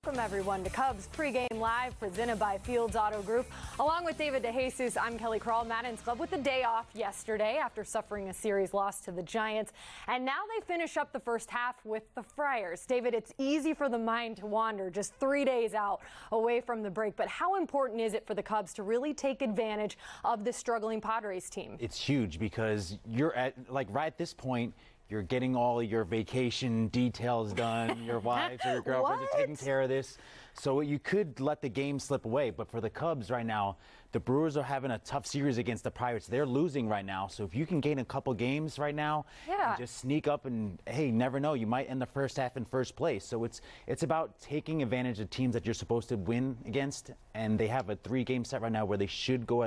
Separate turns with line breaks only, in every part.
Welcome everyone to Cubs Pregame Live, presented by Fields Auto Group. Along with David DeJesus, I'm Kelly Krall. Madden's Club with the day off yesterday after suffering a series loss to the Giants. And now they finish up the first half with the Friars. David, it's easy for the mind to wander just 3 days out away from the break. But how important is it for the Cubs to really take advantage of the struggling Padres team?
It's huge because you're at, right at this point, you're getting all of your vacation details done. Your wives or your girlfriends are taking care of this. So you could let the game slip away. But for the Cubs right now, the Brewers are having a tough series against the Pirates. They're losing right now. So if you can gain a couple games right now, and just sneak up and, hey, never know, you might end the first half in first place. So it's about taking advantage of teams that you're supposed to win against. And they have a 3-game set right now where they should go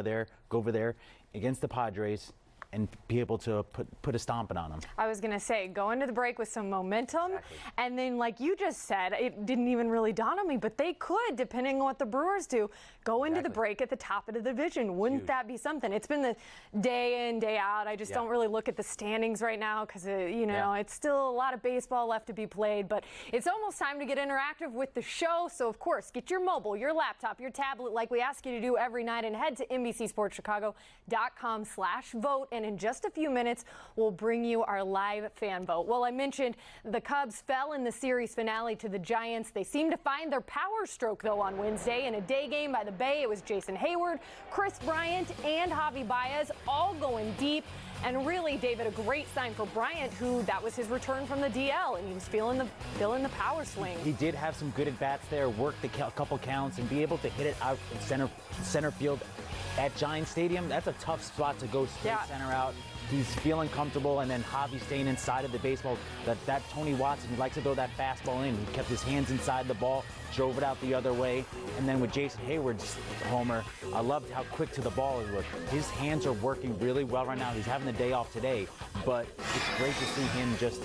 over there against the Padres and be able to put a stomping on them.
I was going to say, go into the break with some momentum. Exactly. And then, like you just said, it didn't even really dawn on me, but they could, depending on what the Brewers do, go into the break at the top of the division. Wouldn't that be something? It's been the day in, day out. I just don't really look at the standings right now because, it's still a lot of baseball left to be played. But it's almost time to get interactive with the show. So, of course, get your mobile, your laptop, your tablet, like we ask you to do every night, and head to NBCSportsChicago.com/vote. And in just a few minutes, we'll bring you our live fan vote. Well, I mentioned the Cubs fell in the series finale to the Giants. They seem to find their power stroke, though, on Wednesday. In a day game by the Bay, it was Jason Hayward, Kris Bryant, and Javi Baez all going deep. And really, David, a great sign for Bryant, who that was his return from the DL, and he was feeling the power swing.
He did have some good at-bats there, worked a couple counts, and be able to hit it out in center field at Giant Stadium. That's a tough spot to go straight center out. He's feeling comfortable, and then Javi staying inside of the baseball. That Tony Watson likes to throw that fastball in. He kept his hands inside the ball, drove it out the other way. And then with Jason Hayward's homer, I loved how quick to the ball he was. His hands are working really well right now. He's having the day off today, but it's great to see him just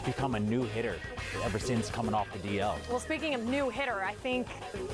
become a new hitter ever since coming off the DL.
Well, speaking of new hitter, I think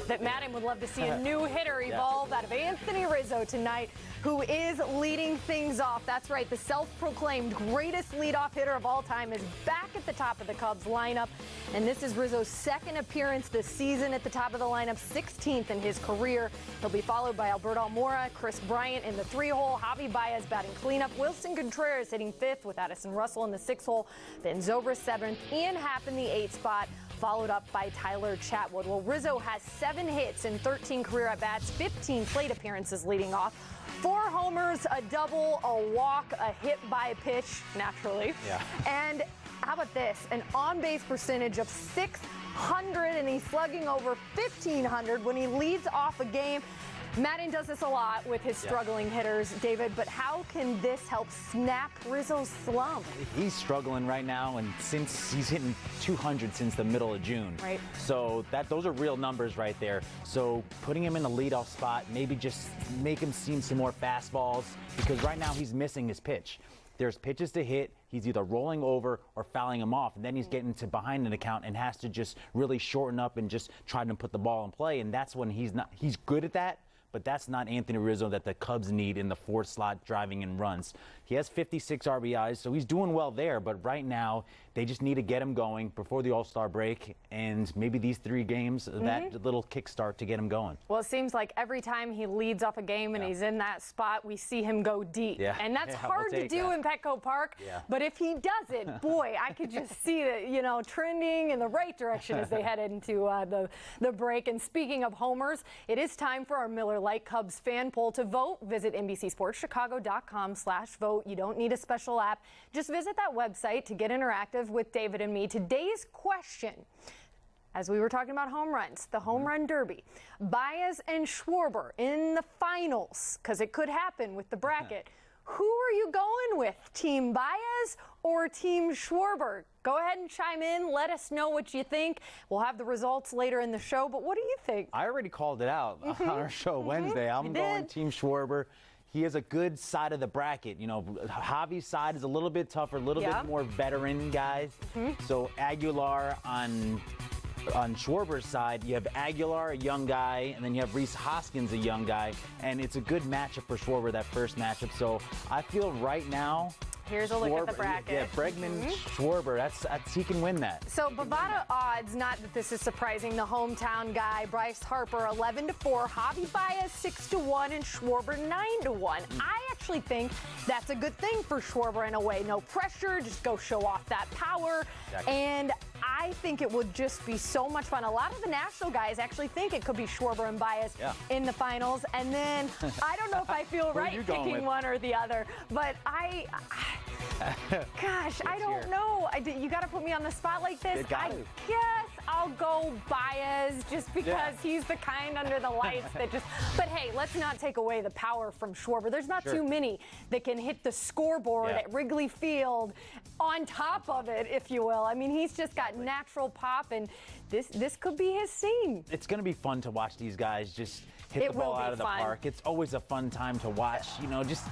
that Madden would love to see a new hitter evolve out of Anthony Rizzo tonight, who is leading things off. That's right, the self-proclaimed greatest leadoff hitter of all time is back at the top of the Cubs lineup. And this is Rizzo's second appearance this season at the top of the lineup, 16th in his career. He'll be followed by Alberto Almora, Kris Bryant in the 3-hole, Javi Baez batting cleanup, Wilson Contreras hitting 5th with Addison Russell in the 6-hole, Ben Zobrist 7th, Ian Happ in the 8th spot, followed up by Tyler Chatwood. Well, Rizzo has 7 hits and 13 career at-bats, 15 plate appearances leading off. 4 homers, a double, a walk, a hit by pitch, naturally. And how about this? An on-base percentage of .600, and he's slugging over .1,500 when he leads off a game. Madden does this a lot with his struggling hitters, David, but how can this help snap Rizzo's slump?
He's struggling right now, and since he's hitting 200 since the middle of June.
Right.
So those are real numbers right there. So putting him in the leadoff spot, maybe just make him see some more fastballs, because right now he's missing his pitch. There's pitches to hit. He's either rolling over or fouling him off, and then he's getting to behind an account and has to just really shorten up and just try to put the ball in play. And that's when he's good at that. But that's not Anthony Rizzo that the Cubs need in the 4th slot driving in runs. He has 56 RBIs, so he's doing well there. But right now, they just need to get him going before the All-Star break, and maybe these 3 games, that little kickstart to get him going.
Well, it seems like every time he leads off a game and he's in that spot, we see him go deep. And that's hard to do in Petco Park. But if he does it, boy, I could just see it, trending in the right direction as they head into the break. And speaking of homers, it is time for our Miller Lite Cubs fan poll. To vote, visit NBCSportsChicago.com/vote. You don't need a special app. Just visit that website to get interactive with David and me. Today's question, as we were talking about home runs, the home run derby, Baez and Schwarber in the finals, because it could happen with the bracket. Who are you going with, Team Baez or Team Schwarber? Go ahead and chime in. Let us know what you think. We'll have the results later in the show, but what do you think?
I already called it out on our show Wednesday. I'm going Team Schwarber. He has a good side of the bracket. Javi's side is a little bit tougher, a little bit more veteran guys. So Aguilar on Schwarber's side, you have Aguilar, a young guy, and then you have Rhys Hoskins, a young guy. And it's a good matchup for Schwarber, that first matchup. So I feel right now
Here's a look at the bracket.
Yeah, Bregman, Schwarber, that's he can win that.
So Bovada odds, not that this is surprising, the hometown guy, Bryce Harper 11-4, Javi Baez 6-1, and Schwarber 9-1. I actually think that's a good thing for Schwarber in a way. No pressure, just go show off that power.
Exactly.
And I think it would just be so much fun. A lot of the national guys actually think it could be Schwarber and Baez in the finals. And then I don't know if I feel right picking one or the other, but gosh, I don't know. You got to put me on the spot like this. I guess I'll go Baez just because he's the kind under the lights that just. But hey, let's not take away the power from Schwarber. There's not too many that can hit the scoreboard at Wrigley Field on top of it, if you will. I mean, he's just got natural pop, and this could be his scene.
It's going to be fun to watch these guys just hit the ball out of the park. It's always a fun time to watch, you know, just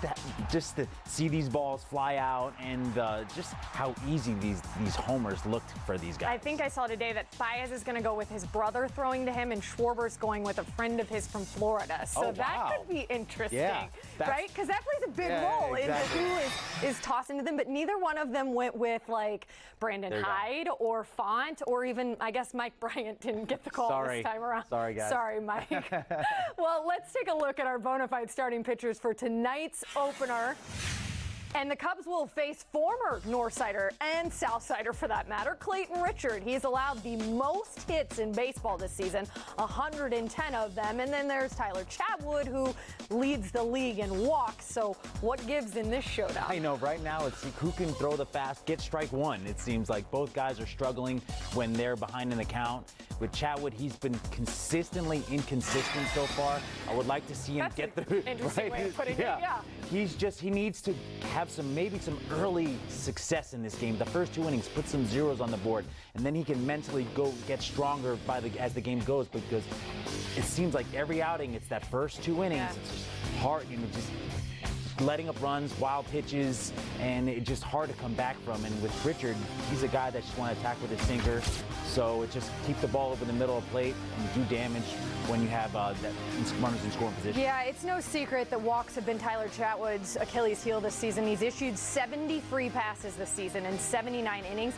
to see these balls fly out and just how easy these homers looked for these guys.
I think I saw today that Baez is going to go with his brother throwing to him, and Schwarber's going with a friend of his from Florida. So that could be interesting, right? Because that plays a big role in who is tossing to them. But neither one of them went with like Brandon Hyde or Font, or even, I guess, Mike Bryant didn't get the call this time around.
Sorry, guys.
Sorry, Mike. Well, let's take a look at our bona fide starting pitchers for tonight's opener. And the Cubs will face former Northsider and Southsider, for that matter, Clayton Richard. He's allowed the most hits in baseball this season, 110 of them. And then there's Tyler Chatwood, who leads the league in walks. So what gives in this showdown?
I know, right now it's who can throw the fast, get strike one. It seems like both guys are struggling when they're behind in the count. With Chatwood, he's been consistently inconsistent so far. I would like to see him get through.
Interesting way of putting it.
He needs to have maybe some early success in this game. The first 2 innings, put some zeros on the board, and then he can mentally go get stronger as the game goes, because it seems like every outing it's that first 2 innings. It's just hard, you know, just letting up runs, wild pitches, and it's just hard to come back from. And with Richard, he's a guy that just want to attack with his sinker. So it just keep the ball over the middle of the plate and do damage when you have runners in scoring position. Yeah,
it's no secret that walks have been Tyler Chatwood's Achilles heel this season. He's issued 70 free passes this season in 79 innings.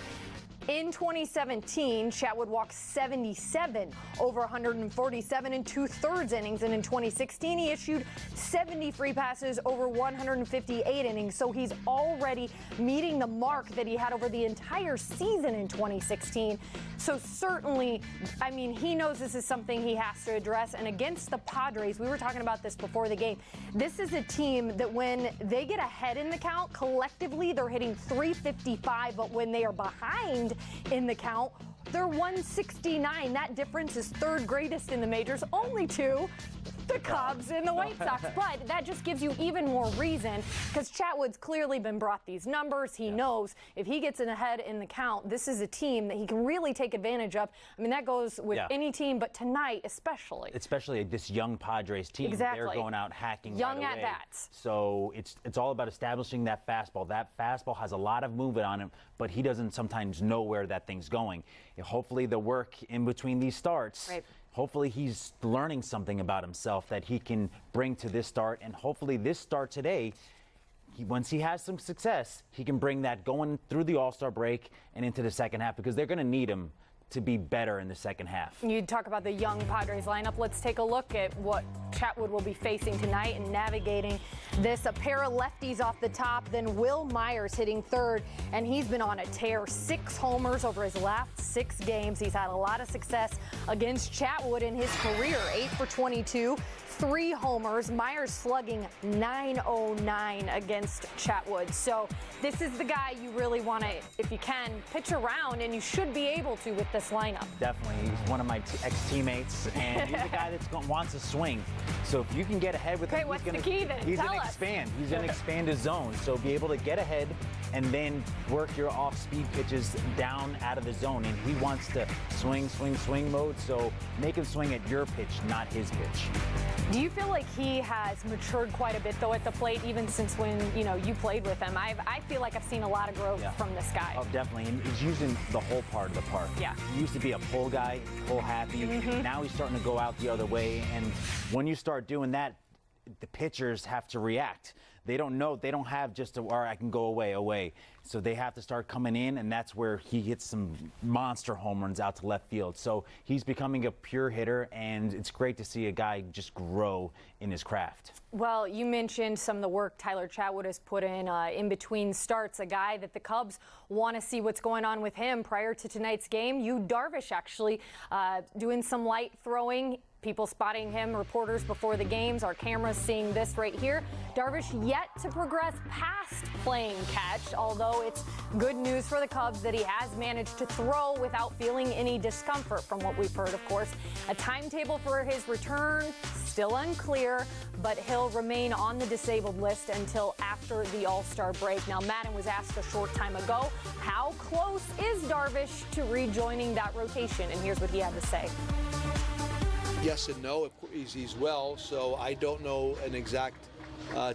In 2017, Chatwood walked 77 over 147 and 2/3 innings. And in 2016, he issued 70 free passes over 158 innings. So he's already meeting the mark that he had over the entire season in 2016. So certainly, I mean, he knows this is something he has to address. And against the Padres, we were talking about this before the game. This is a team that when they get ahead in the count, collectively, they're hitting .355. But when they are behind in the count, they're 169. That difference is third greatest in the majors, only to the Cubs and the White Sox. But that just gives you even more reason, because Chatwood's clearly been brought these numbers. He knows if he gets in ahead in the count, this is a team that he can really take advantage of. I mean, that goes with any team, but tonight especially.
Especially this young Padres team. They're going out hacking
young
right away.
at-bats.
So it's all about establishing that fastball. That fastball has a lot of movement on him, but he doesn't sometimes know where that thing's going. Hopefully the work in between these starts, hopefully he's learning something about himself that he can bring to this start. And hopefully this start today, once he has some success, he can bring that going through the All-Star break and into the second half, because they're going to need him to be better in the second half.
You talk about the young Padres lineup. Let's take a look at what Chatwood will be facing tonight and navigating this. A pair of lefties off the top, then Will Myers hitting third, and he's been on a tear. 6 homers over his last 6 games. He's had a lot of success against Chatwood in his career. 8 for 22. 3 homers. Myers slugging .909 against Chatwood. So this is the guy you really want to, if you can, pitch around, and you should be able to with this lineup.
Definitely. He's one of my ex-teammates, and he's a guy that wants to swing. So if you can get ahead with him,
what's the key then?
He's going to expand. He's going to expand his zone. So be able to get ahead and then work your off-speed pitches down out of the zone. And he wants to swing mode. So make him swing at your pitch, not his pitch.
Do you feel like he has matured quite a bit, though, at the plate, even since when, you know, you played with him? I feel like I've seen a lot of growth from this guy.
Oh, definitely. And he's using the whole part of the park.
Yeah.
He used to be a pull guy, pull happy. Now he's starting to go out the other way. And when you start doing that, the pitchers have to react. they don't know, they don't have just or I can go away. So they have to start coming in, and that's where he hits some monster home runs out to left field. So he's becoming a pure hitter, and it's great to see a guy just grow in his craft.
Well, you mentioned some of the work Tyler Chatwood has put in between starts, a guy that the Cubs want to see what's going on with him prior to tonight's game. Yu Darvish actually doing some light throwing. People spotting him, reporters before the games, our cameras seeing this right here. Darvish yet to progress past playing catch, although it's good news for the Cubs that he has managed to throw without feeling any discomfort from what we've heard, of course. A timetable for his return, still unclear, but he'll remain on the disabled list until after the All-Star break. Now, Madden was asked a short time ago, how close is Darvish to rejoining that rotation? And here's what he had to say.
Yes and no. He's well, so I don't know an exact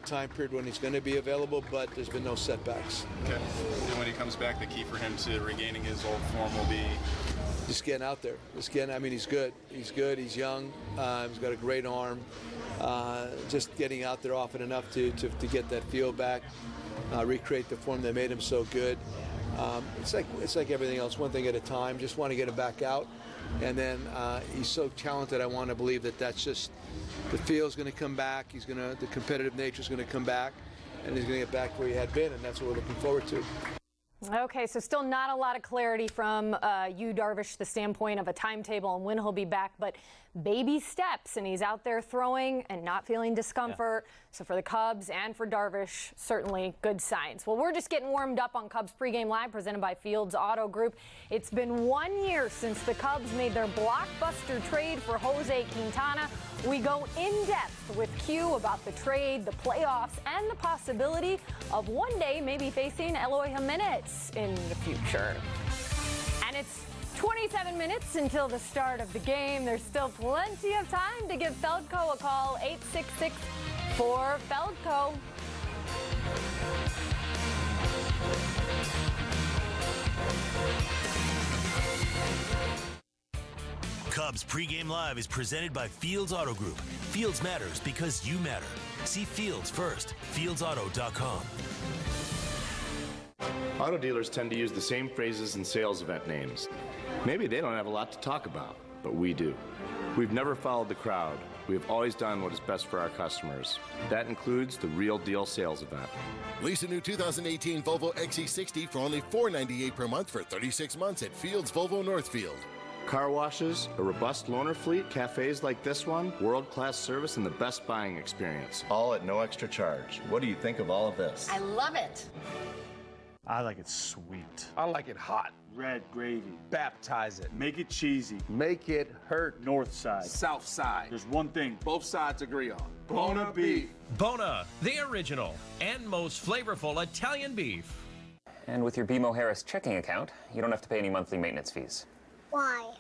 time period when he's going to be available, but there's been no setbacks.
Okay. And when he comes back, the key for him to regaining his old form will be?
Just getting out there. I mean, he's good. He's good. He's young. He's got a great arm. Just getting out there often enough to get that feel back, recreate the form that made him so good. It's like everything else, one thing at a time. Just want to get him back out. And then he's so talented, I want to believe that that's just, the feel's going to come back, the competitive nature's going to come back, and he's going to get back where he had been, and that's what we're looking forward to.
Okay, so still not a lot of clarity from Yu Darvish, the standpoint of a timetable and when he'll be back, but baby steps, and he's out there throwing and not feeling discomfort. Yeah. So for the Cubs and for Darvish, certainly good signs. Well, we're just getting warmed up on Cubs Pregame Live, presented by Fields Auto Group. It's been 1 year since the Cubs made their blockbuster trade for Jose Quintana. We go in depth with Q about the trade, the playoffs, and the possibility of one day maybe facing Eloy Jimenez in the future. And it's 27 minutes until the start of the game. There's still plenty of time to give Feldco a call, 866-4FELDCO.
Cubs Pregame Live is presented by Fields Auto Group. Fields matters because you matter. See Fields first. FieldsAuto.com.
Auto dealers tend to use the same phrases and sales event names. Maybe they don't have a lot to talk about, but we do. We've never followed the crowd. We have always done what is best for our customers. That includes the Real Deal sales event.
Lease a new 2018 Volvo XC60 for only $498 per month for 36 months at Fields Volvo Northfield.
Car washes, a robust loaner fleet, cafes like this one, world-class service, and the best buying experience. All at no extra charge. What do you think of all of this?
I love it.
I like it sweet.
I like it hot.
Red gravy.
Baptize it.
Make it cheesy.
Make it hurt.
North side.
South side.
There's one thing
both sides agree on. Bona beef.
Bona, the original and most flavorful Italian beef.
And with your BMO Harris checking account, you don't have to pay any monthly maintenance fees.
Why?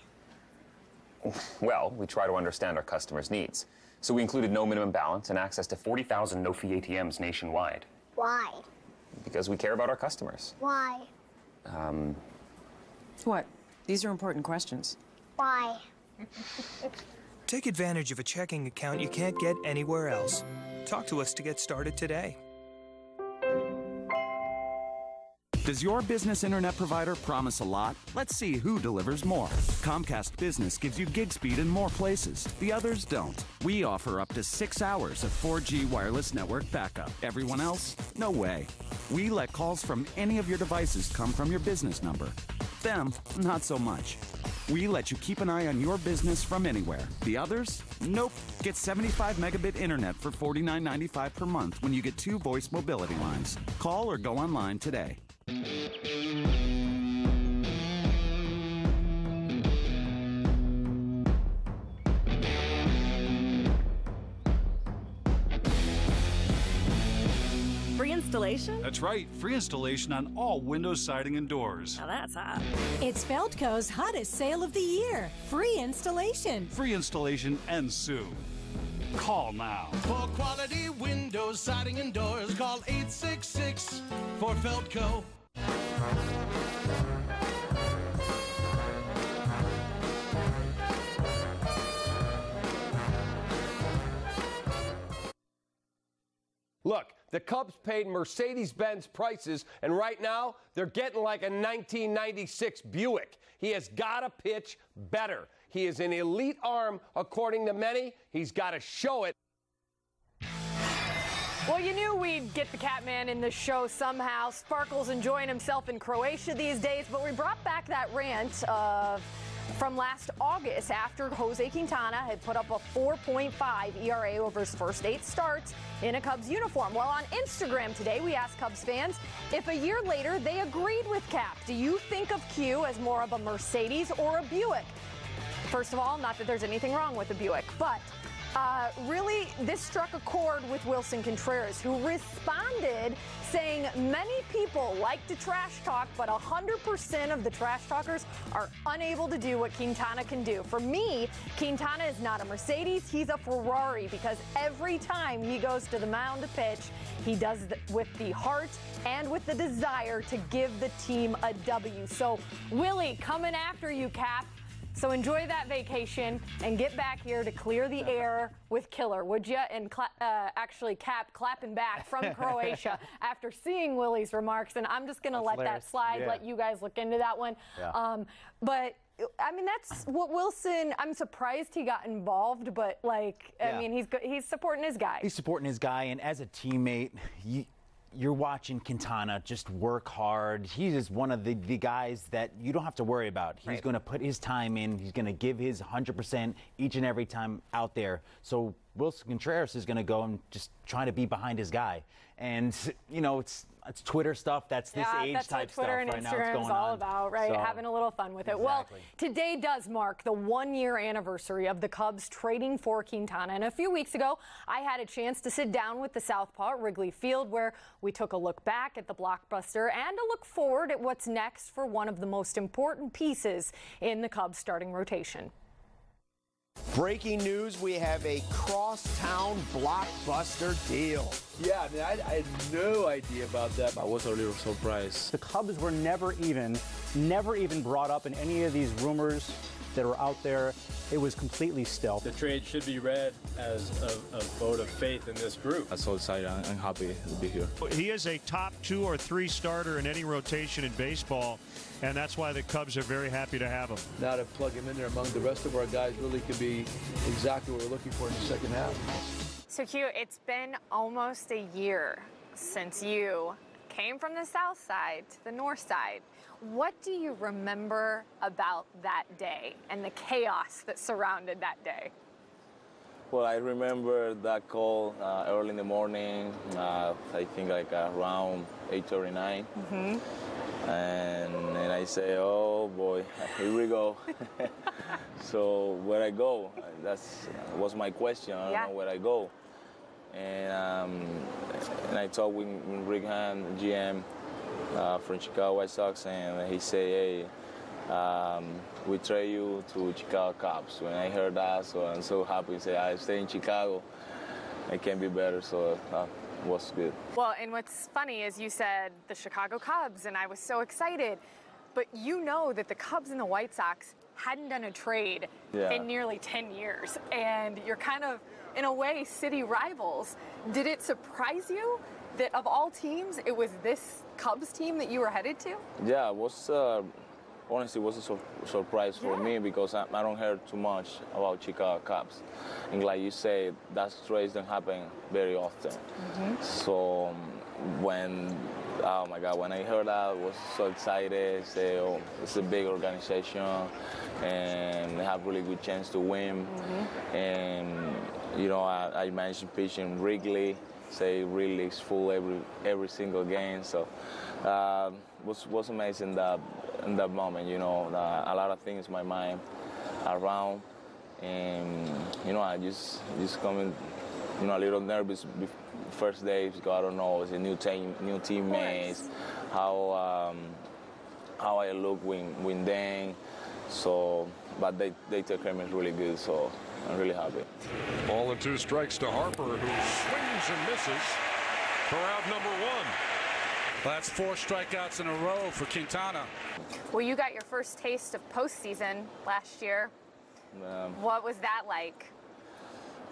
Well, we try to understand our customers' needs. So we included no minimum balance and access to 40,000 no-fee ATMs nationwide.
Why?
Because we care about our customers.
Why?
What? These are important questions.
Why?
Take advantage of a checking account you can't get anywhere else. Talk to us to get started today.
Does your business internet provider promise a lot? Let's see who delivers more. Comcast Business gives you gig speed in more places. The others don't. We offer up to 6 hours of 4G wireless network backup. Everyone else? No way. We let calls from any of your devices come from your business number. Them, not so much. We let you keep an eye on your business from anywhere. The others? Nope. Get 75 megabit internet for $49.95 per month when you get 2 voice mobility lines. Call or go online today.
Free installation?
That's right, free installation on all windows, siding, and doors.
Now that's hot.
It's Feldco's hottest sale of the year. Free installation.
Free installation ends soon. Call now.
For quality windows, siding, and doors, call 866-4FELDCO.
Look,
The Cubs paid Mercedes-Benz prices, and right now they're getting like a 1996 Buick. He has got to pitch better. He is an elite arm, according to many. He's got to show it.
Well, you knew we'd get the Catman in the show somehow. Sparkle's enjoying himself in Croatia these days, but we brought back that rant from last August after Jose Quintana had put up a 4.5 ERA over his first 8 starts in a Cubs uniform. Well, on Instagram today, we asked Cubs fans if a year later they agreed with Cap. Do you think of Q as more of a Mercedes or a Buick? First of all, not that there's anything wrong with a Buick, but really, this struck a chord with Wilson Contreras, who responded saying many people like to trash talk, but 100% of the trash talkers are unable to do what Quintana can do. For me, Quintana is not a Mercedes, he's a Ferrari, because every time he goes to the mound to pitch, he does it with the heart and with the desire to give the team a W. So, Willie, coming after you, Cap. So enjoy that vacation and get back here to clear the air with Killer, would you? And actually, Cap clapping back from Croatia after seeing Willie's remarks. And I'm just going to let that slide, let you guys look into that one. Yeah. But, I mean, that's what Wilson, I'm surprised he got involved, but, like, I mean, he's supporting his guy.
He's supporting his guy, and as a teammate, you're watching Quintana just work hard. He is one of the guys that you don't have to worry about. He's going to put his time in. He's going to give his 100% each and every time out there. So Wilson Contreras is going to go and just trying to be behind his guy. And, you know, it's Twitter stuff. That's this age type stuff right now.
That's what Twitter and Instagram is all about, right? So, having a little fun with it. Exactly. Well, today does mark the 1-year anniversary of the Cubs trading for Quintana. And a few weeks ago, I had a chance to sit down with the Southpaw at Wrigley Field, where we took a look back at the blockbuster and a look forward at what's next for one of the most important pieces in the Cubs starting rotation.
Breaking news, we have a crosstown blockbuster deal.
Yeah, I mean, I had no idea about that. I was a little surprised.
The Cubs were never even brought up in any of these rumors that are out there. It was completely stealth.
The trade should be read as a vote of faith in this group.
I'm so excited. I'm happy to be here.
He is a top 2 or 3 starter in any rotation in baseball, and that's why the Cubs are very happy to have him.
Now to plug him in there among the rest of our guys really could be exactly what we're looking for in the second half.
So, Q, it's been almost a year since you came from the south side to the north side. What do you remember about that day and the chaos that surrounded that day?
Well, I remember that call early in the morning, I think like around 8:39. Mm-hmm. And I say, oh boy, here we go. So where I go? That was my question. I don't know where I go. And I talked with Pregame, GM from Chicago White Sox, and he said, hey, we trade you to Chicago Cubs. When I heard that, so I'm so happy. I said, I stay in Chicago. It can be better, so it was good.
Well, and what's funny is you said the Chicago Cubs, and I was so excited. But you know that the Cubs and the White Sox hadn't done a trade in nearly 10 years. And you're kind of, in a way, city rivals. Did it surprise you that of all teams, it was this Cubs team that you were headed to?
Yeah, it was, honestly, it was a surprise for me because I don't hear too much about Chicago Cubs. And like you say, that trades don't happen very often. Mm-hmm. So when, oh my God, when I heard that, I was so excited. Say, oh, it's a big organization and they have really good chance to win. Mm-hmm. And, you know, I managed to pitch in Wrigley. Say really is full every single game, so was amazing that in that moment. You know, a lot of things in my mind around, and you know, I just coming, you know, a little nervous first day because I don't know, it's a new team, new teammates, how I look when then, so but they took care of me really good, so I'm really happy.
Ball and 2 strikes to Harper, who swings and misses for out number 1.
That's 4 strikeouts in a row for Quintana.
Well, you got your first taste of postseason last year. What was that like?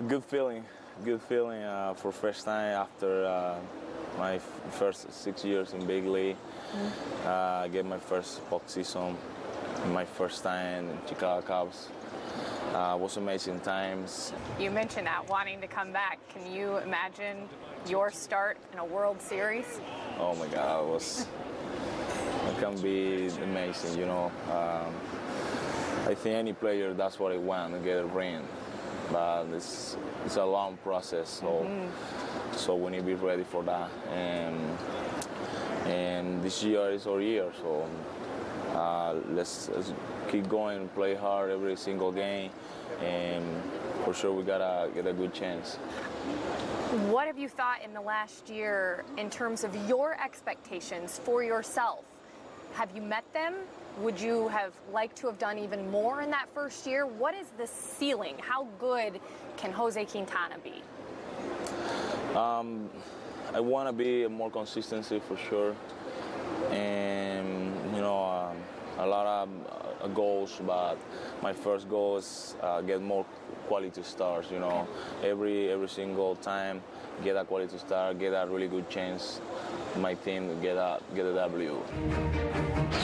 Good feeling for first time after my first 6 years in big league. I get my first postseason, my first time in Chicago Cubs. Was amazing times.
You mentioned that, wanting to come back. Can you imagine your start in a World Series?
Oh my God, it can be amazing, you know. I think any player, that's what they want, to get a ring. But it's a long process, so we need to be ready for that. And this year is our year, so let's keep going, play hard every single game, and for sure we gotta get a good chance.
What have you thought in the last year in terms of your expectations for yourself? Have you met them? Would you have liked to have done even more in that first year? What is the ceiling? How good can Jose Quintana be?
I want to be more consistency for sure, and you know, a lot of goals. But my first goal is get more quality starts. You know, every single time, get a quality start, get a really good chance. My team to get a W.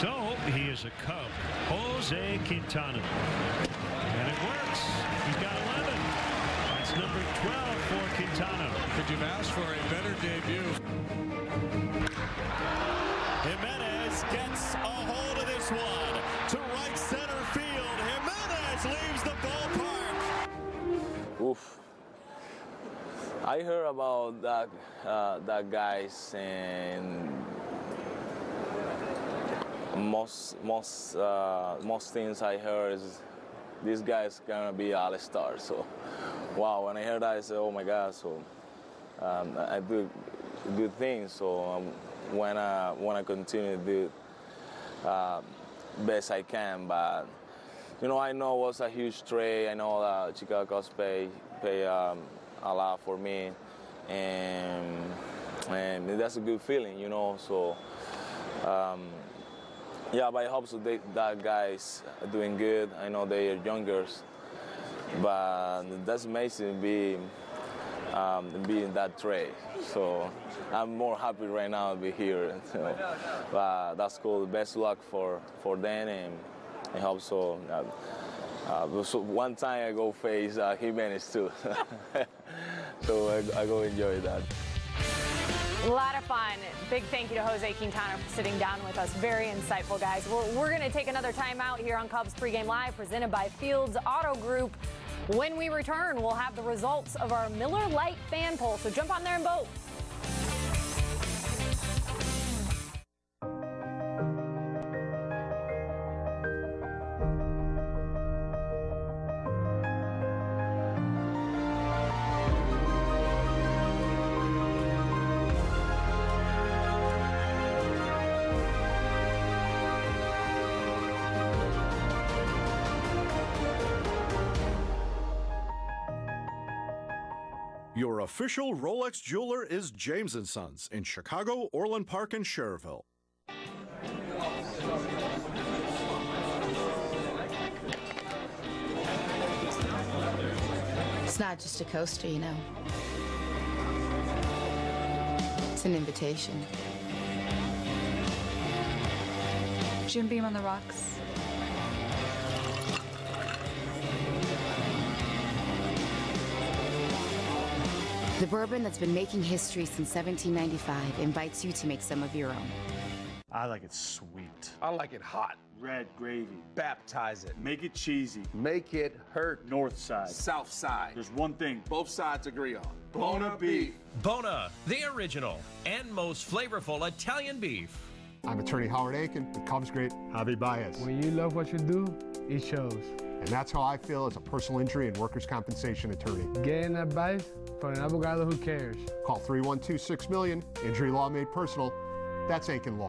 So he is a Cub, Jose Quintana, and it works. He's got 11. That's number 12 for Quintana.
Could you ask for a better debut?
Jimenez gets a hold of this one to right center field. Jimenez leaves the ballpark.
Oof. I heard about that guys, and most things I heard is this guy's gonna be all-star. So, wow! When I heard that, I said, "Oh my God!" So, I do good things. So, when I want to continue to do best I can, but you know, I know it was a huge trade. I know that Chicago Cubs pay a lot for me, and that's a good feeling, you know. So, yeah, but I hope so that guys are doing good. I know they are younger, but that's amazing to be in that trade. So I'm more happy right now to be here. So, but that's cool. Best luck for them, and I hope so. So one time I go face Jimenez too. So I go enjoy that.
A lot of fun. Big thank you to Jose Quintana for sitting down with us. Very insightful, guys. We're going to take another time out here on Cubs Pregame Live, presented by Fields Auto Group. When we return, we'll have the results of our Miller Lite fan poll. So jump on there and vote.
Your official Rolex jeweler is James & Sons in Chicago, Orland Park, and Cherville.
It's not just a coaster, you know. It's an invitation.
Jim Beam on the rocks.
The bourbon that's been making history since 1795 invites you to make some of your own.
I like it sweet.
I like it hot.
Red gravy.
Baptize it.
Make it cheesy.
Make it hurt.
North side.
South side.
There's one thing
both sides agree on. Bona beef.
Bona, the original and most flavorful Italian beef.
I'm attorney Howard Aiken with Cubs great Javi Baez.
When you love what you do, it shows.
And that's how I feel as a personal injury and workers' compensation attorney.
Getting advice from an abogado who cares.
Call 312-6-million. Injury law made personal. That's Aiken Law.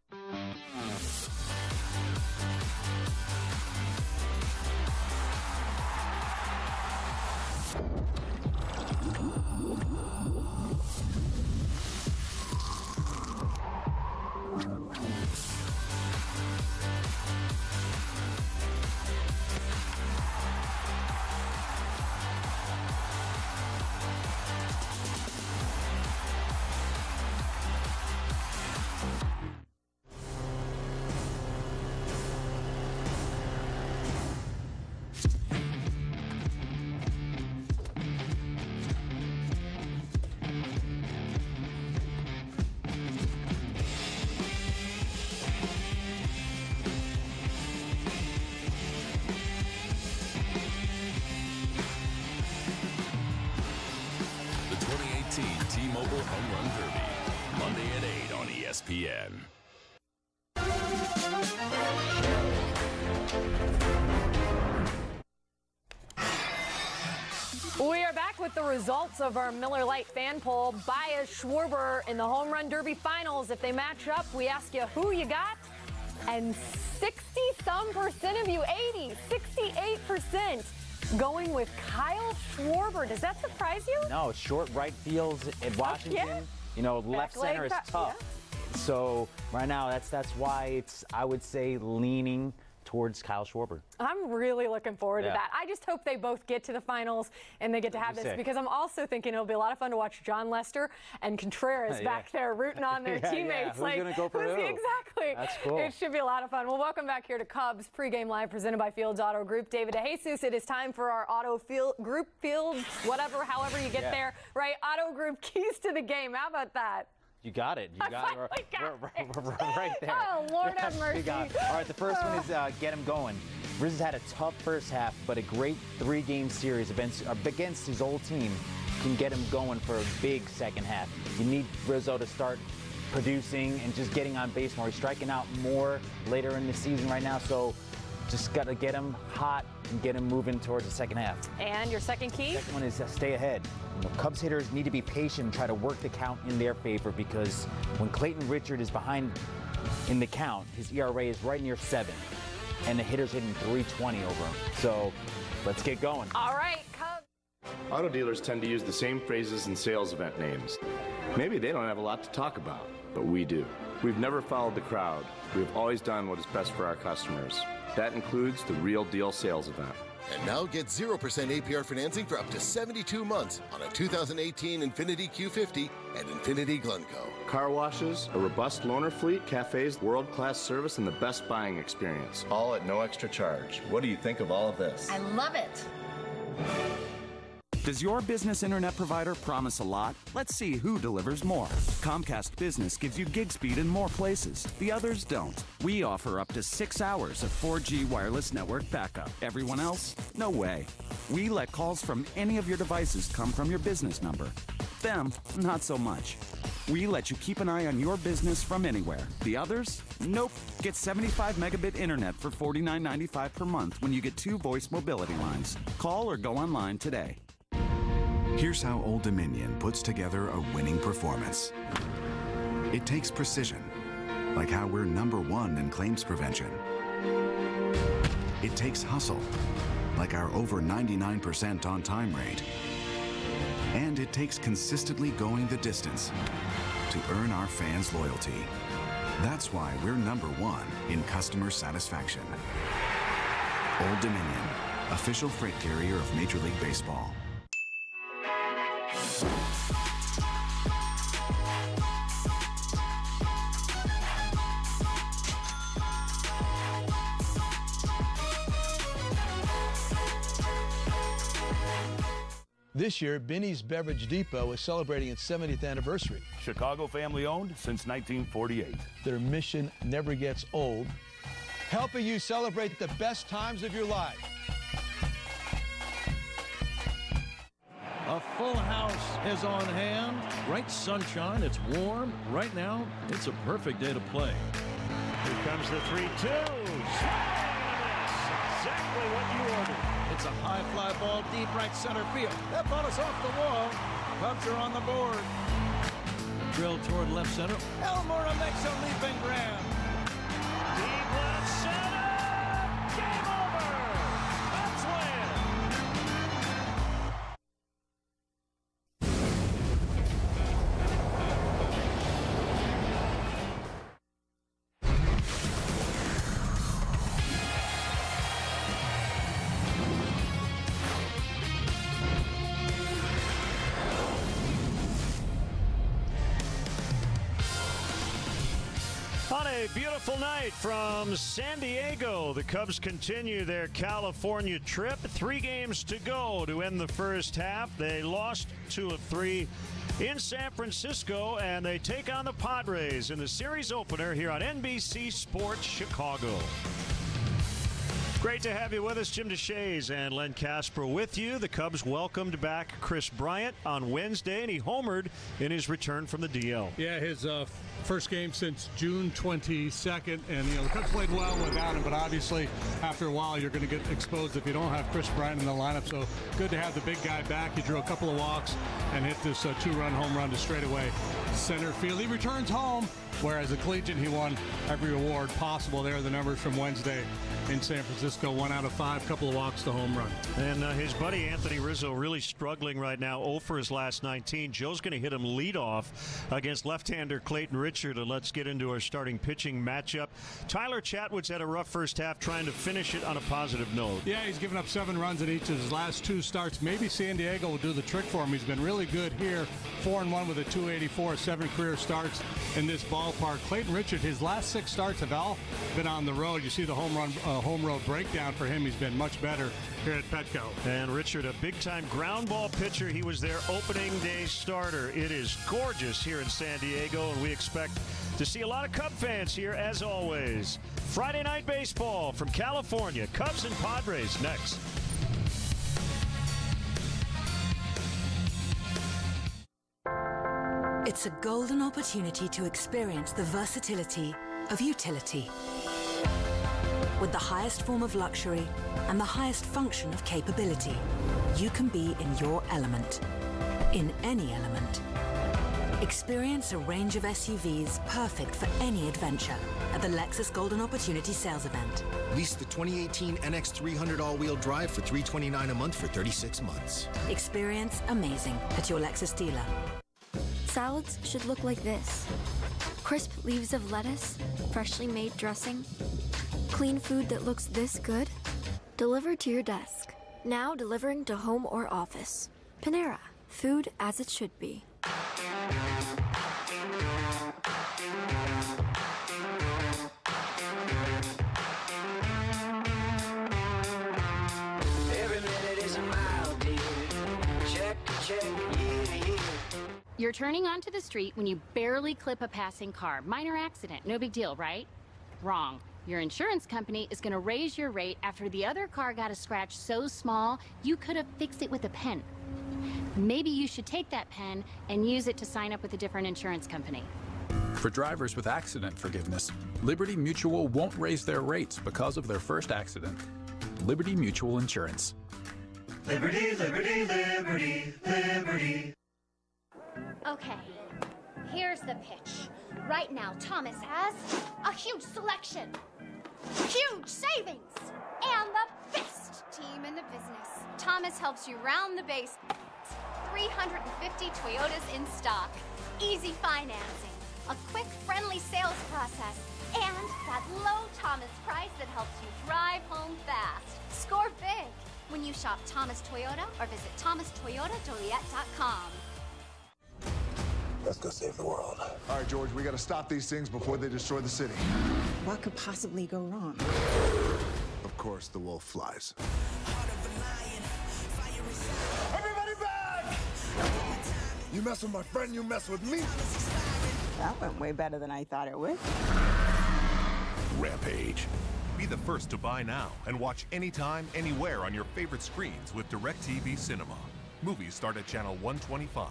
ESPN.
We are back with the results of our Miller Lite fan poll. Baez, Schwarber in the Home Run Derby Finals. If they match up, we ask you who you got. And 60-some% of you, 68% going with Kyle Schwarber. Does that surprise you?
No, short right fields at Washington.
Yeah.
You know, left center is tough. Yeah. So right now, that's why it's, I would say, leaning towards Kyle Schwarber.
I'm really looking forward to that. I just hope they both get to the finals and they get to have this, because I'm also thinking it'll be a lot of fun to watch John Lester and Contreras back there rooting on their teammates.
Who's gonna go for who?
Exactly.
That's cool.
It should be a lot of fun. Well, welcome back here to Cubs Pregame Live, presented by Fields Auto Group. David DeJesus, it is time for our Auto Group Fields, whatever, however you get there, right? Auto Group keys to the game. How about that?
You got it. You got it right there.
Oh, Lord have mercy.
You got it. All right, the first one is get him going. Riz has had a tough first half, but a great three-game series against his old team can get him going for a big second half. You need Rizzo to start producing and just getting on base more. He's striking out more later in the season right now, so just got to get him hot and get him moving towards the second half.
And your second key?
Second one is stay ahead. You know, Cubs hitters need to be patient and try to work the count in their favor, because when Clayton Richard is behind in the count, his ERA is right near 7, and the hitter's hitting 320 over him. So let's get going.
All right, Cubs.
Auto dealers tend to use the same phrases and sales event names. Maybe they don't have a lot to talk about, but we do. We've never followed the crowd. We've always done what is best for our customers. That includes the Real Deal sales event.
And now get 0% APR financing for up to 72 months on a 2018 Infiniti Q50 and Infiniti Glencoe.
Car washes, a robust loaner fleet, cafes, world-class service, and the best buying experience. All at no extra charge. What do you think of all of this?
I love it.
Does your business internet provider promise a lot? Let's see who delivers more. Comcast Business gives you gig speed in more places. The others don't. We offer up to 6 hours of 4G wireless network backup. Everyone else? No way. We let calls from any of your devices come from your business number. Them, not so much. We let you keep an eye on your business from anywhere. The others? Nope. Get 75 megabit internet for $49.95 per month when you get 2 voice mobility lines. Call or go online today.
Here's how Old Dominion puts together a winning performance. It takes precision, like how we're #1 in claims prevention. It takes hustle, like our over 99% on-time rate. And it takes consistently going the distance to earn our fans' loyalty. That's why we're #1 in customer satisfaction. Old Dominion, official freight carrier of Major League Baseball.
This year, Binny's Beverage Depot is celebrating its 70th anniversary.
Chicago family owned since 1948.
Their mission never gets old, helping you celebrate the best times of your life.
A full house is on hand. Bright sunshine, it's warm. Right now, it's a perfect day to play. Here comes the 3-2. Exactly what you ordered. It's a high fly ball deep right center field. That ball is off the wall. Cubs are on the board. Drill toward left center. Elmore makes a leaping grab. Deep left center. Game over. Cubs win. On a beautiful night from San Diego, the Cubs continue their California trip. 3 games to go to end the first half. They lost 2 of 3 in San Francisco, and they take on the Padres in the series opener here on NBC Sports Chicago.
Great to have you with us. Jim DeShays and Len Casper with you. The Cubs welcomed back Chris Bryant on Wednesday, and he homered in his return from the DL.
Yeah, his first game since June 22nd, and the Cubs played well without him, but obviously after a while you're going to get exposed if you don't have Chris Bryant in the lineup. So good to have the big guy back. He drew a couple of walks and hit this two-run home run to straightaway center field. He returns home, where as a collegiate he won every award possible. There are the numbers from Wednesday in San Francisco. 1 out of 5, couple of walks to home run.
And his buddy Anthony Rizzo really struggling right now, 0 for his last 19. Joe's going to hit him leadoff against left-hander Clayton Richard. And let's get into our starting pitching matchup. Tyler Chatwood's had a rough first half, trying to finish it on a positive note.
Yeah, he's given up 7 runs in each of his last 2 starts. Maybe San Diego will do the trick for him. He's been really good here. 4-1 with a 284, 7 career starts in this ballpark. Clayton Richard, his last 6 starts have all been on the road. You see the home road breakdown for him. He's been much better here at Petco.
And Richard, a big-time ground ball pitcher. He was their opening day starter. It is gorgeous here in San Diego, and we expect to see a lot of Cub fans here, as always. Friday night baseball from California. Cubs and Padres next.
It's a golden opportunity to experience the versatility of utility. With the highest form of luxury and the highest function of capability, you can be in your element, in any element. Experience a range of SUVs perfect for any adventure at the Lexus Golden Opportunity Sales Event.
Lease the 2018 NX300 all-wheel drive for $329 a month for 36 months.
Experience amazing at your Lexus dealer.
Salads should look like this. Crisp leaves of lettuce, freshly made dressing. Clean food that looks this good, delivered to your desk. Now delivering to home or office. Panera, food as it should be.
Every minute is a mile, dude. Check, yeah.
You're turning onto the street when you barely clip a passing car. Minor accident, no big deal, right? Wrong. Your insurance company is going to raise your rate after the other car got a scratch so small you could have fixed it with a pen. Maybe you should take that pen and use it to sign up with a different insurance company.
For drivers with accident forgiveness, Liberty Mutual won't raise their rates because of their first accident. Liberty Mutual Insurance.
Liberty, liberty, liberty, liberty.
Okay, here's the pitch. Right now, Thomas has a huge selection, huge savings, and the best team in the business. Thomas helps you round the base. 350 Toyotas in stock, easy financing, a quick, friendly sales process, and that low Thomas price that helps you drive home fast. Score big when you shop Thomas Toyota or visit thomastoyotajoliet.com.
Let's go save the world.
All right, George, we got to stop these things before they destroy the city.
What could possibly go wrong?
Of course, the wolf flies.
Everybody back!
You mess with my friend, you mess with me.
That went way better than I thought it would.
Rampage. Be the first to buy now and watch anytime, anywhere on your favorite screens with DirecTV Cinema. Movies start at channel 125.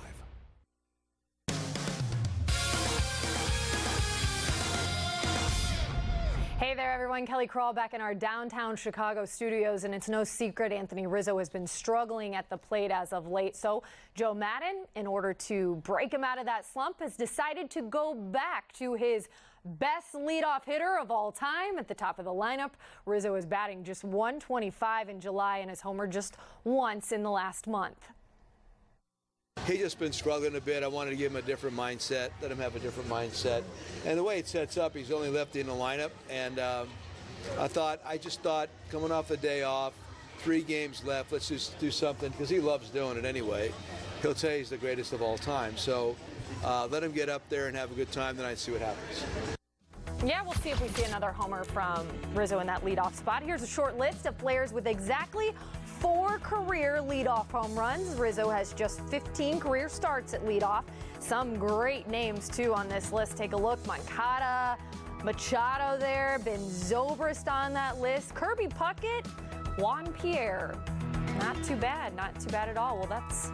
Hey there, everyone. Kelly Crawl back in our downtown Chicago studios, and it's no secret Anthony Rizzo has been struggling at the plate as of late. So Joe Maddon, in order to break him out of that slump, has decided to go back to his best leadoff hitter of all time at the top of the lineup. Rizzo is batting just .125 in July and has homered just once in the last month.
He's just been struggling a bit. I wanted to give him a different mindset, let him have a different mindset. And the way it sets up, he's only lefty in the lineup. And I just thought, coming off the day off, 3 games left, let's just do something, because he loves doing it anyway. He'll tell you he's the greatest of all time. So let him get up there and have a good time tonight and see what happens.
Yeah, we'll see if we see another homer from Rizzo in that leadoff spot. Here's a short list of players with exactly 4 career leadoff home runs. Rizzo has just 15 career starts at leadoff. Some great names, too, on this list. Take a look. Moncada, Machado there, Ben Zobrist on that list, Kirby Puckett, Juan Pierre. Not too bad at all. Well, that's...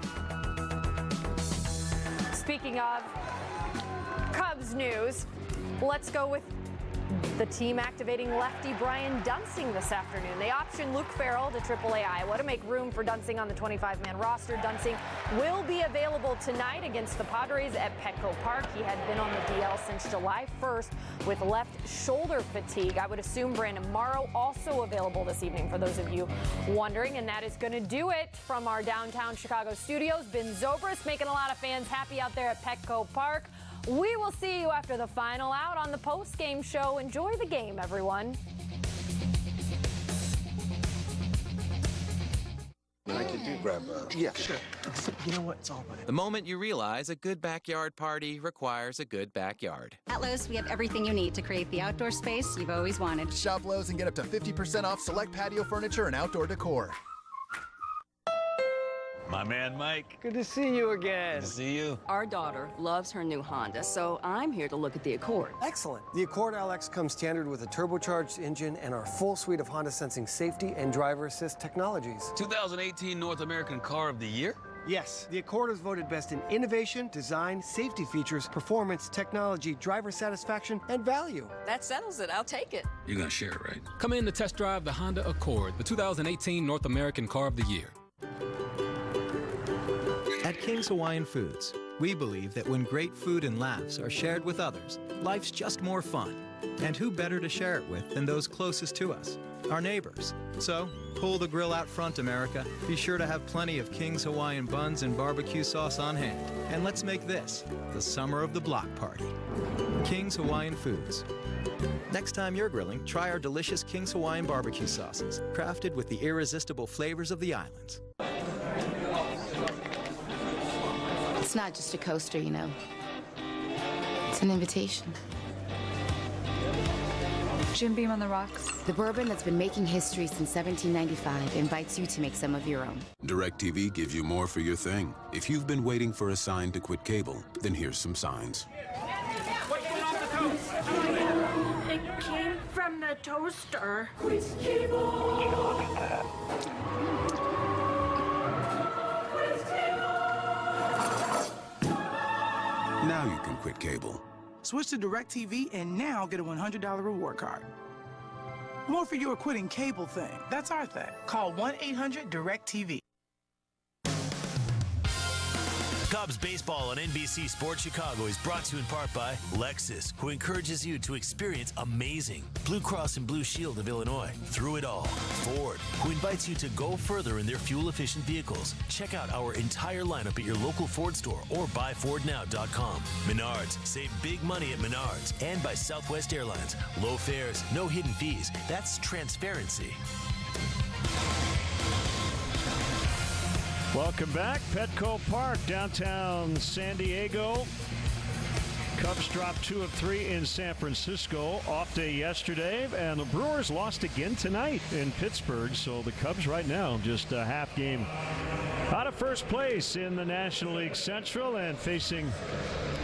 Speaking of Cubs news, let's go with the team activating lefty Brian Dunsing this afternoon. They optioned Luke Farrell to AAA Iowa to make room for Dunsing on the 25-man roster. Dunsing will be available tonight against the Padres at Petco Park. He had been on the DL since July 1st with left shoulder fatigue. I would assume Brandon Morrow also available this evening for those of you wondering. And that is going to do it from our downtown Chicago studios. Ben Zobrist making a lot of fans happy out there at Petco Park. We will see you after the final out on the post-game show. Enjoy the game, everyone.
I could do grab a...
Yeah, sure. You know what? It's all right.
The moment you realize a good backyard party requires a good backyard.
At Lowe's, we have everything you need to create the outdoor space you've always wanted.
Shop Lowe's and get up to 50% off select patio furniture and outdoor decor.
My man, Mike.
Good to see you again.
Good to see you.
Our daughter loves her new Honda, so I'm here to look at the Accord.
Excellent. The Accord LX comes standard with a turbocharged engine and our full suite of Honda sensing safety and driver assist technologies.
2018 North American Car of the Year?
Yes, the Accord was voted best in innovation, design, safety features, performance, technology, driver satisfaction, and value.
That settles it. I'll take it.
You're gonna share it, right?
Come in to test drive the Honda Accord, the 2018 North American Car of the Year.
At King's Hawaiian Foods, we believe that when great food and laughs are shared with others, life's just more fun. And who better to share it with than those closest to us, our neighbors. So, pull the grill out front, America. Be sure to have plenty of King's Hawaiian buns and barbecue sauce on hand. And let's make this the summer of the block party. King's Hawaiian Foods. Next time you're grilling, try our delicious King's Hawaiian barbecue sauces, crafted with the irresistible flavors of the islands.
It's not just a coaster, you know. It's an invitation.
Jim Beam on the rocks.
The bourbon that's been making history since 1795 invites you to make some of your own.
DirecTV gives you more for your thing. If you've been waiting for a sign to quit cable, then here's some signs.
It came from the toaster. Quit
cable!
Take a look at that.
Now you can quit cable.
Switch to DirecTV and now get a $100 reward card. More for your quitting cable thing. That's our thing. Call 1-800-DIRECTV.
Cubs baseball on NBC Sports Chicago is brought to you in part by Lexus, who encourages you to experience amazing. Blue Cross and Blue Shield of Illinois, through it all. Ford, who invites you to go further in their fuel-efficient vehicles. Check out our entire lineup at your local Ford store or buyfordnow.com. Menards, save big money at Menards. And by Southwest Airlines, low fares, no hidden fees. That's transparency.
Welcome back. Petco Park, downtown San Diego. Cubs dropped 2 of 3 in San Francisco. Off day yesterday, and the Brewers lost again tonight in Pittsburgh. So the Cubs right now just a half game out of first place in the National League Central and facing,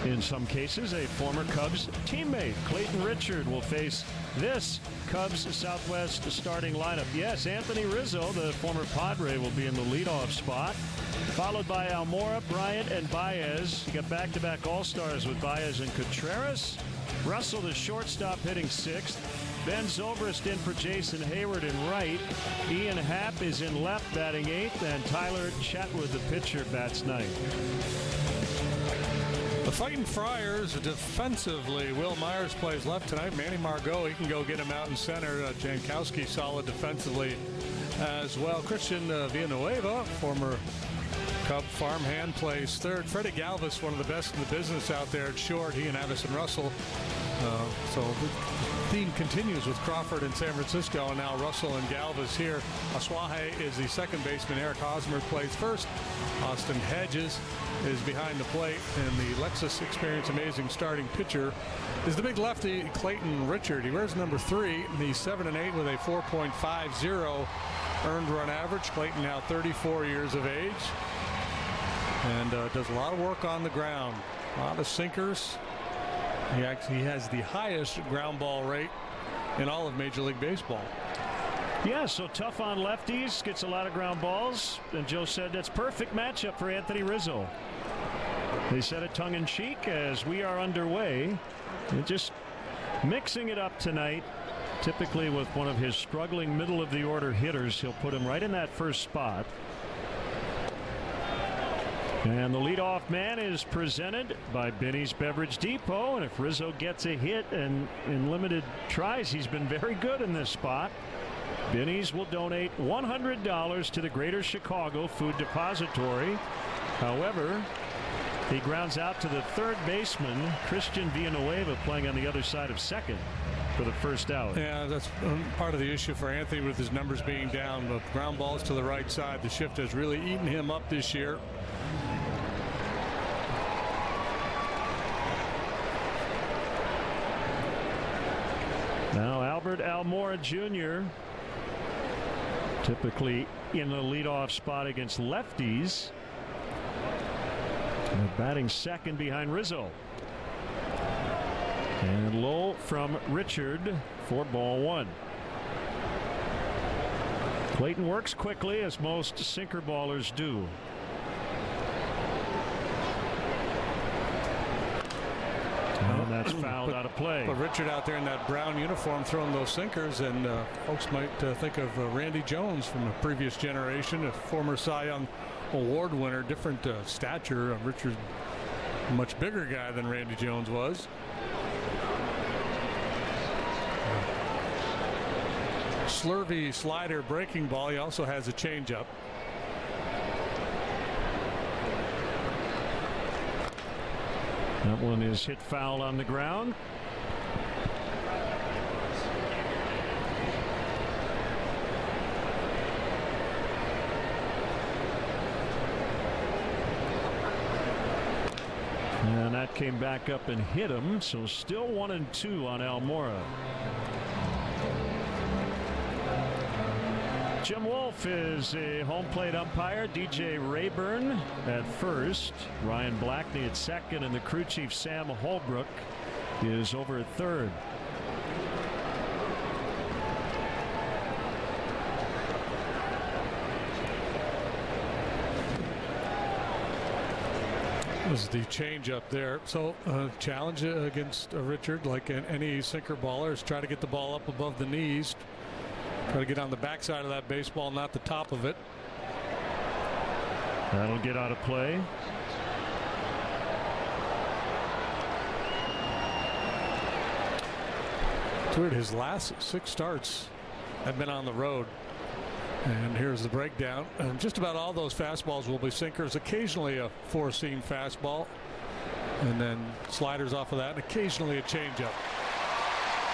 in some cases, a former Cubs teammate. Clayton Richard will face this Cubs Southwest starting lineup. Yes, Anthony Rizzo, the former Padre, will be in the leadoff spot, followed by Almora, Bryant, and Baez. You got back-to-back All-Stars with Baez and Contreras. Russell, the shortstop, hitting 6th. Ben Zobrist in for Jason Hayward in right. Ian Happ is in left, batting 8th, and Tyler Chatwood, the pitcher, bats 9th.
The Fighting Friars defensively. Will Myers plays left tonight. Manny Margot, he can go get him out in center. Jankowski solid defensively as well. Christian Villanueva, former Cub farmhand, plays third. Freddie Galvis, one of the best in the business out there at short. He and Addison Russell. So the theme continues with Crawford in San Francisco, and now Russell and Galvis here. Aswahe is the second baseman. Eric Hosmer plays first. Austin Hedges is behind the plate, and the Lexus Experience Amazing starting pitcher is the big lefty Clayton Richard. He wears number 3. He's 7-8 with a 4.50 earned run average. Clayton now 34 years of age and does a lot of work on the ground. A lot of sinkers, He actually has the highest ground ball rate in all of Major League Baseball.
Yeah, so tough on lefties, gets a lot of ground balls, and Joe said that's perfect matchup for Anthony Rizzo. They said it tongue-in-cheek as we are underway. And just mixing it up tonight. Typically with one of his struggling middle-of-the-order hitters, he'll put him right in that first spot. And the leadoff man is presented by Benny's Beverage Depot. And if Rizzo gets a hit and in limited tries, he's been very good in this spot. Benny's will donate $100 to the Greater Chicago Food Depository. However, he grounds out to the third baseman, Christian Villanueva, playing on the other side of second for the first out.
Yeah, that's part of the issue for Anthony with his numbers being down. But ground balls to the right side. The shift has really eaten him up this year.
Now Albert Almora Jr. typically in the leadoff spot against lefties. And batting second behind Rizzo. And low from Richard for ball one. Clayton works quickly, as most sinker ballers do. And that's fouled out of play.
But Richard out there in that brown uniform throwing those sinkers, and folks might think of Randy Jones from a previous generation, a former Cy Young Award winner, different stature. Richard, a much bigger guy than Randy Jones was. Slurvy slider breaking ball. He also has a changeup.
That one is hit foul on the ground. And that came back up and hit him, so still 1-2 on Almora. Jim Wolf is a home plate umpire. DJ Rayburn at first. Ryan Blackney at second, and the crew chief Sam Holbrook is over at third.
This is the change up there. So challenge against Richard, like any sinker baller, is try to get the ball up above the knees. Try to get on the backside of that baseball, not the top of it.
That'll get out of play.
Toward his last 6 starts have been on the road. And here's the breakdown. And just about all those fastballs will be sinkers, occasionally a four-seam fastball, and then sliders off of that, and occasionally a changeup.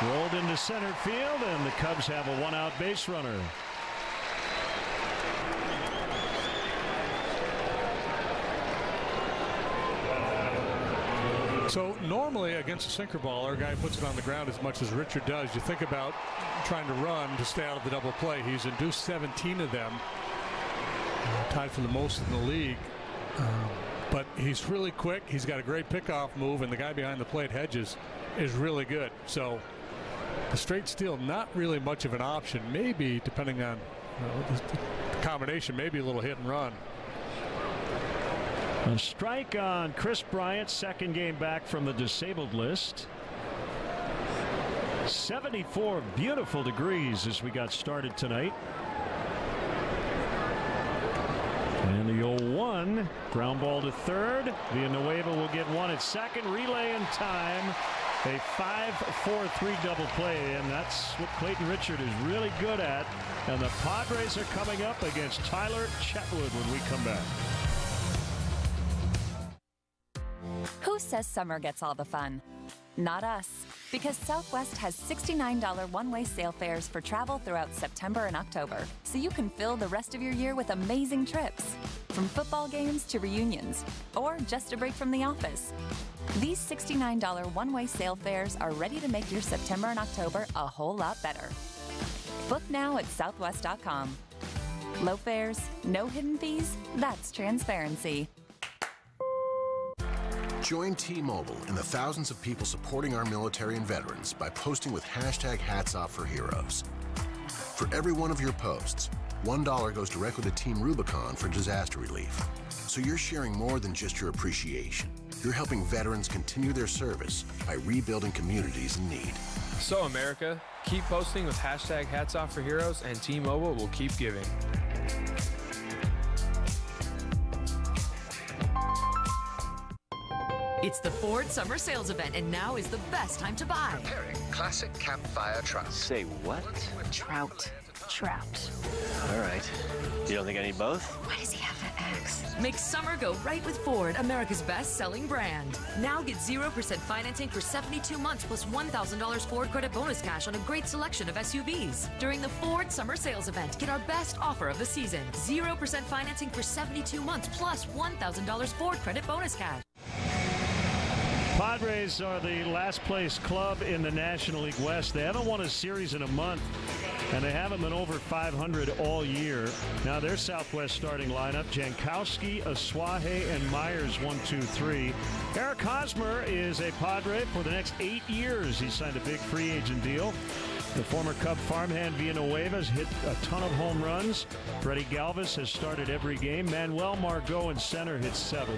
Rolled into center field, and the Cubs have a one-out base runner.
So normally against a sinker baller, a guy puts it on the ground as much as Richard does. You think about trying to run to stay out of the double play. He's induced 17 of them, tied for the most in the league. But he's really quick. He's got a great pickoff move, and the guy behind the plate, Hedges, is really good. So the straight steal, not really much of an option. Maybe, depending on the combination, maybe a little hit and run.
A strike on Chris Bryant, second game back from the disabled list. 74 beautiful degrees as we got started tonight. And the 0-1, ground ball to third. Villanueva will get one at second. Relay in time. A 5-4-3 double play, and that's what Clayton Richard is really good at. And the Padres are coming up against Tyler Chetwood when we come back.
Who says summer gets all the fun? Not us. Because Southwest has $69 one-way sale fares for travel throughout September and October, so you can fill the rest of your year with amazing trips. From football games to reunions, or just a break from the office. These $69 one-way sale fares are ready to make your September and October a whole lot better. Book now at Southwest.com. Low fares, no hidden fees, that's transparency.
Join T-Mobile and the thousands of people supporting our military and veterans by posting with #HatsOffForHeroes. For every one of your posts, $1 goes directly to Team Rubicon for disaster relief. So you're sharing more than just your appreciation. You're helping veterans continue their service by rebuilding communities in need.
So America, keep posting with #HatsOffForHeroes, and T-Mobile will keep giving.
It's the Ford Summer Sales Event, and now is the best time to buy.
Preparing classic campfire trout.
Say what?
Trout.
All right. You don't think I need both?
Why does he have that axe? Make summer go right with Ford, America's best-selling brand. Now get 0% financing for 72 months plus $1,000 Ford credit bonus cash on a great selection of SUVs. During the Ford Summer Sales Event, get our best offer of the season. 0% financing for 72 months plus $1,000 Ford credit bonus cash.
Padres are the last place club in the National League West. They haven't won a series in a month, and they haven't been over 500 all year. Now their Southwest starting lineup: Jankowski, Asuaje, and Myers, 1, 2, 3. Eric Hosmer is a Padre for the next 8 years. He signed a big free agent deal. The former Cub farmhand Villanueva's hit a ton of home runs. Freddie Galvis has started every game. Manuel Margot in center hits 7.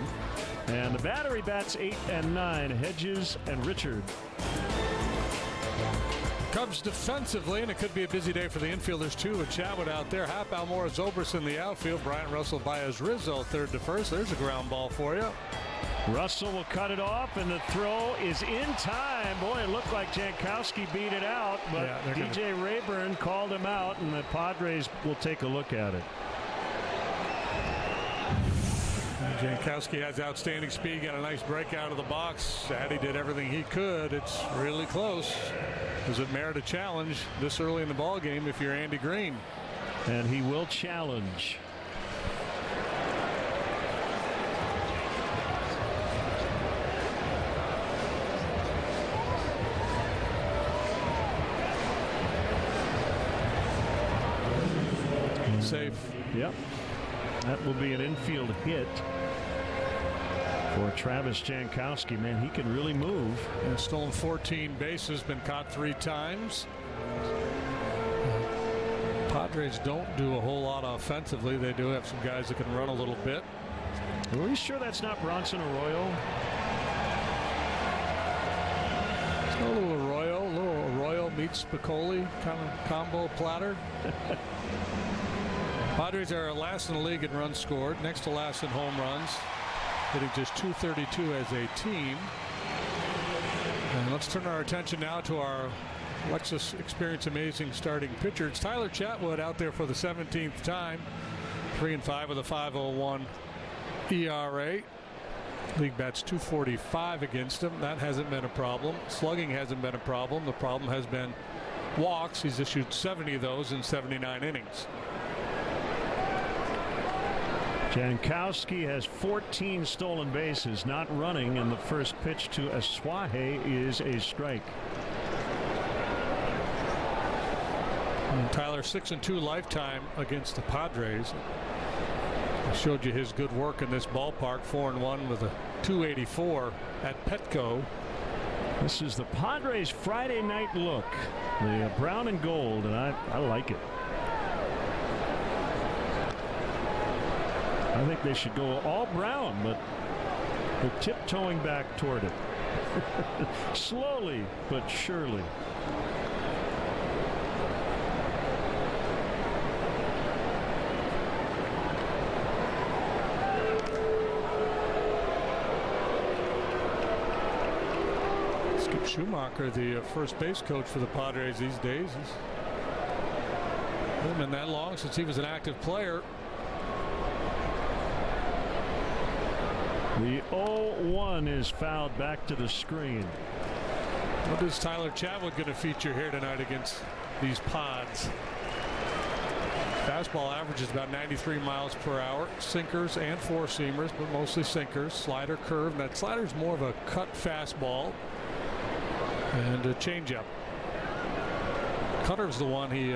And the battery bats 8 and 9, Hedges and Richard.
Cubs defensively, and it could be a busy day for the infielders too, with Chatwood out there. Happ, Almora, Zobrist in the outfield. Bryant Russell, Baez, Rizzo third to first. There's a ground ball for you.
Russell will cut it off, and the throw is in time. Boy, it looked like Jankowski beat it out, but DJ Rayburn called him out, and the Padres will take a look at it.
Jankowski has outstanding speed, got a nice break out of the box. Addy did everything he could. It's really close. Does it merit a challenge this early in the ball game if you're Andy Green?
And he will challenge.
Safe.
Yep. That will be an infield hit for Travis Jankowski. Man, he can really move.
And stolen 14 bases, been caught 3 times. Padres don't do a whole lot offensively. They do have some guys that can run a little bit.
Are we sure that's not Bronson Arroyo?
It's a little Arroyo meets Spicoli kind of combo platter. Padres are last in the league in runs scored, next to last in home runs, hitting just .232 as a team. And let's turn our attention now to our Lexus Experience Amazing starting pitcher. It's Tyler Chatwood out there for the 17th time. 3-5 with a 5.01 ERA. League bats .245 against him. That hasn't been a problem. Slugging hasn't been a problem. The problem has been walks. He's issued 70 of those in 79 innings.
Jankowski has 14 stolen bases, not running, and the first pitch to Asuaje is a strike.
And Tyler 6-2 lifetime against the Padres. I showed you his good work in this ballpark. 4-1 with a .284 at Petco.
This is the Padres Friday night look. The brown and gold, and I like it. I think they should go all brown, but they're tiptoeing back toward it. Slowly but surely.
Skip Schumacher, the first base coach for the Padres these days. He's hasn't been that long since he was an active player.
The 0-1 is fouled back to the screen.
What is Tyler Chatwood going to feature here tonight against these Pods? Fastball averages about 93 miles per hour. Sinkers and four-seamers, but mostly sinkers. Slider, curve. That slider's more of a cut fastball. And a changeup. Cutter's the one he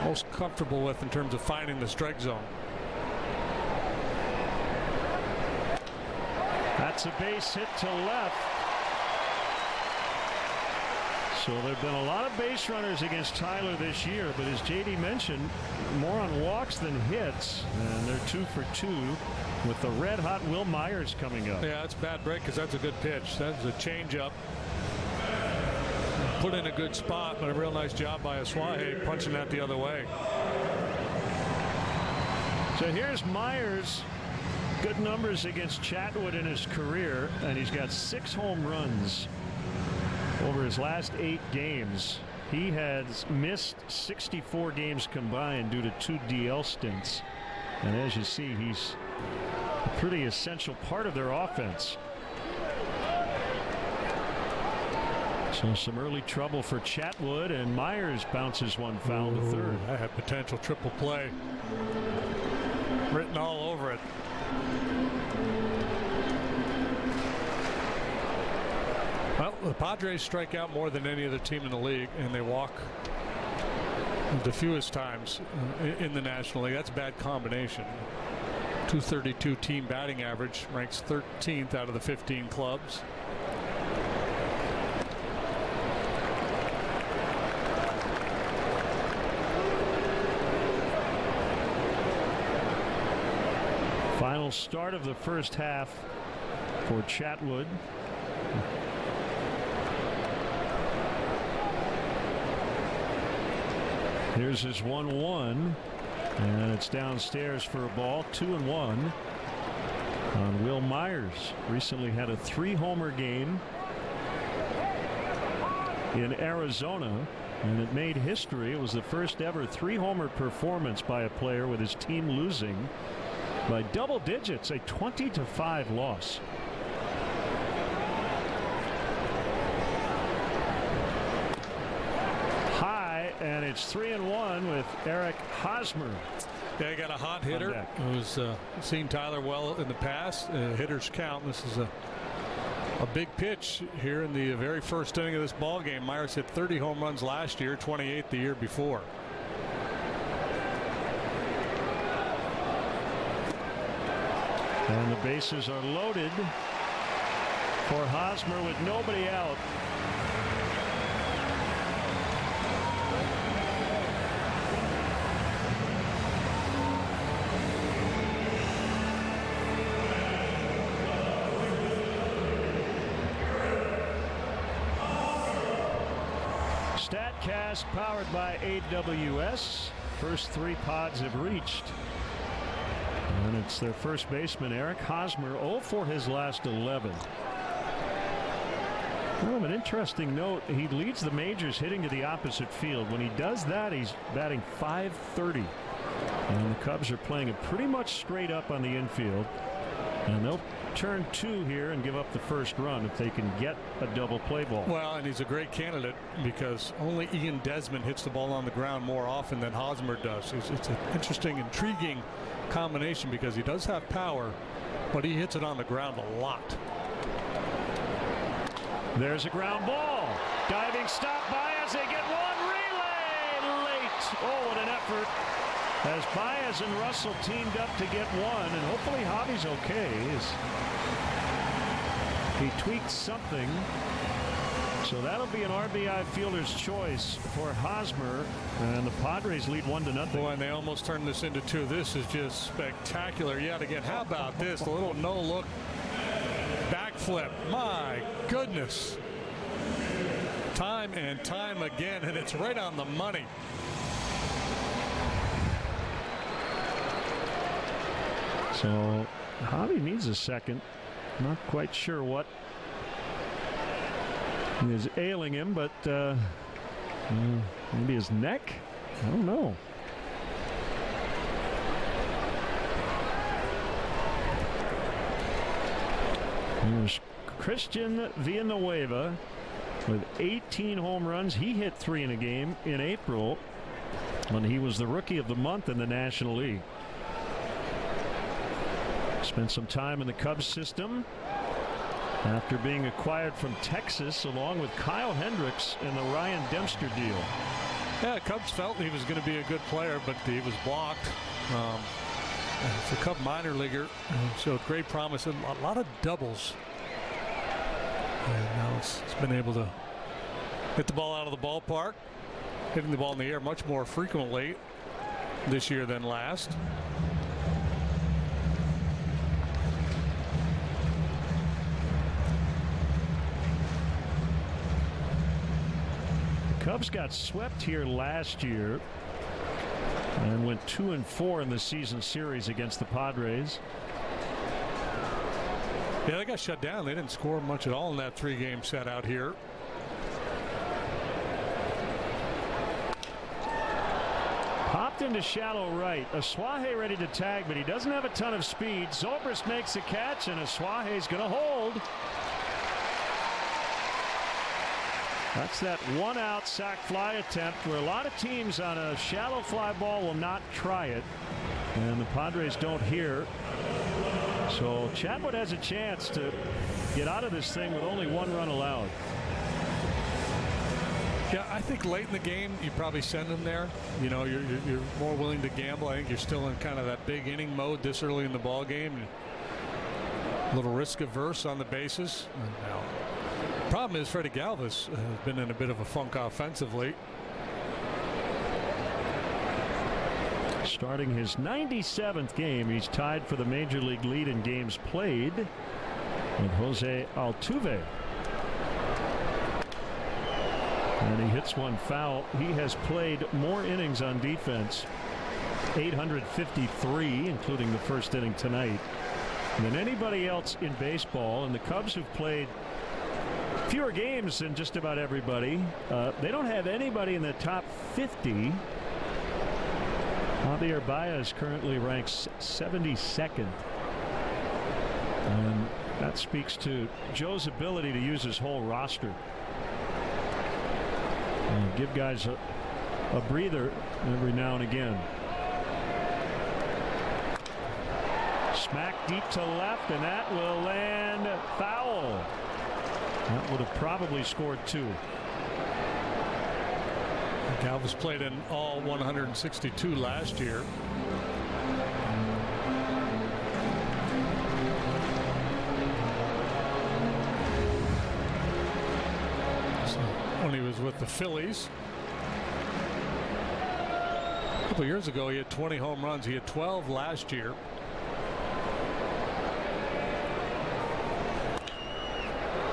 most comfortable with in terms of finding the strike zone.
That It's a base hit to left. So there have been a lot of base runners against Tyler this year, but as JD mentioned, more on walks than hits, and they're 2 for 2 with the red-hot Will Myers coming up.
Yeah, that's a bad break because that's a good pitch. That's a changeup. Put in a good spot, but a real nice job by Aswahe punching that the other way.
So here's Myers. Good numbers against Chatwood in his career, and he's got 6 home runs over his last 8 games. He has missed 64 games combined due to 2 DL stints. And as you see, he's a pretty essential part of their offense. So some early trouble for Chatwood, and Myers bounces one foul to third.
I have potential triple play written all over it. Well, the Padres strike out more than any other team in the league, and they walk the fewest times in the National League. That's a bad combination. .232 team batting average, ranks 13th out of the 15 clubs.
Final start of the first half for Chatwood. Here's his 1-1, and it's downstairs for a ball. 2-1 on Will Myers. Recently had a 3-homer game in Arizona, and it made history. It was the first ever 3-homer performance by a player with his team losing by double digits, a 20-5 loss. And it's 3-1 with Eric Hosmer.
Yeah, he got a hot hitter who's seen Tyler well in the past. Hitters count. This is a big pitch here in the very first inning of this ball game. Myers hit 30 home runs last year, 28 the year before.
And the bases are loaded for Hosmer with nobody out. StatCast powered by AWS. First 3 pods have reached. And it's their first baseman, Eric Hosmer, 0 for his last 11. Well, of an interesting note, he leads the majors hitting to the opposite field. When he does that, he's batting .530. And the Cubs are playing it pretty much straight up on the infield. And they'll turn 2 here and give up the first run if they can get a double play ball.
Well, and he's a great candidate because only Ian Desmond hits the ball on the ground more often than Hosmer does. It's an interesting, intriguing combination because he does have power, but he hits it on the ground a lot.
There's a ground ball. Diving stop Baez. They get one. Relay late. Oh, what an effort. As Baez and Russell teamed up to get one, and hopefully Javi's okay. He tweaked something. So that'll be an RBI fielder's choice for Hosmer, and the Padres lead 1-0.
Boy, and they almost turned this into 2. This is just spectacular yet again. How about this? The little no-look backflip. My goodness. Time and time again, and it's right on the money.
So Javi needs a second. Not quite sure what is ailing him, but maybe his neck? I don't know. There's Christian Villanueva with 18 home runs. He hit 3 in a game in April when he was the Rookie of the Month in the National League. Spent some time in the Cubs system after being acquired from Texas along with Kyle Hendricks in the Ryan Dempster deal.
Yeah, Cubs felt he was going to be a good player, but he was blocked. It's a Cub minor leaguer. Showed great promise and a lot of doubles. And now it's been able to hit the ball out of the ballpark, hitting the ball in the air much more frequently this year than last.
The Cubs got swept here last year and went 2-4 in the season series against the Padres.
Yeah, they got shut down. They didn't score much at all in that 3-game set out here.
Popped into shallow right. Asuaje ready to tag, but he doesn't have a ton of speed. Zobrist makes a catch, and Asuaje's going to hold. That's that one-out sac fly attempt where a lot of teams on a shallow fly ball will not try it, and the Padres don't here. So Chatwood has a chance to get out of this thing with only 1 run allowed.
Yeah, I think late in the game you probably send him there. You know, you're more willing to gamble. I think you're still in kind of that big inning mode this early in the ball game. A little risk averse on the bases. Now, problem is Freddie Galvis has been in a bit of a funk offensively.
Starting his 97th game, he's tied for the major league lead in games played with Jose Altuve. And he hits one foul. He has played more innings on defense, 853, including the first inning tonight, than anybody else in baseball. And the Cubs have played fewer games than just about everybody. They don't have anybody in the top 50. Javier Baez currently ranks 72nd. And that speaks to Joe's ability to use his whole roster. And give guys a breather every now and again. Smack deep to left, and that will land foul. That would have probably scored 2.
Galvis played in all 162 last year. So when he was with the Phillies a couple years ago, he had 20 home runs. He had 12 last year.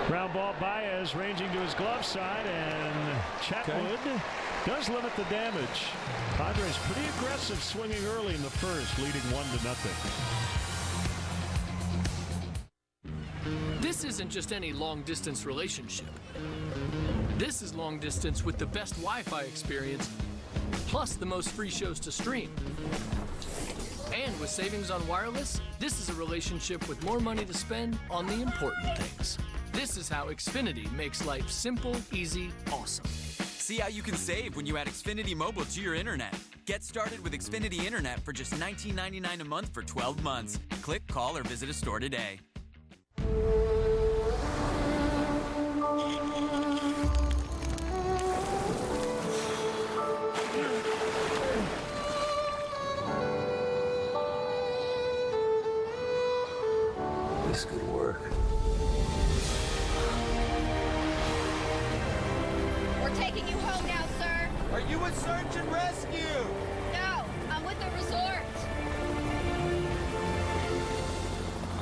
Ground ball, Baez ranging to his glove side, and Chatwood does limit the damage. Padres pretty aggressive, swinging early in the first, leading 1-0.
This isn't just any long-distance relationship. This is long distance with the best Wi-Fi experience, plus the most free shows to stream. And with savings on wireless, this is a relationship with more money to spend on the important things. This is how Xfinity makes life simple, easy, awesome.
See how you can save when you add Xfinity Mobile to your internet. Get started with Xfinity Internet for just $19.99 a month for 12 months. Click, call, or visit a store today.
This could work.
We're taking you home now, sir.
Are you with Search and Rescue?
No, I'm with the resort.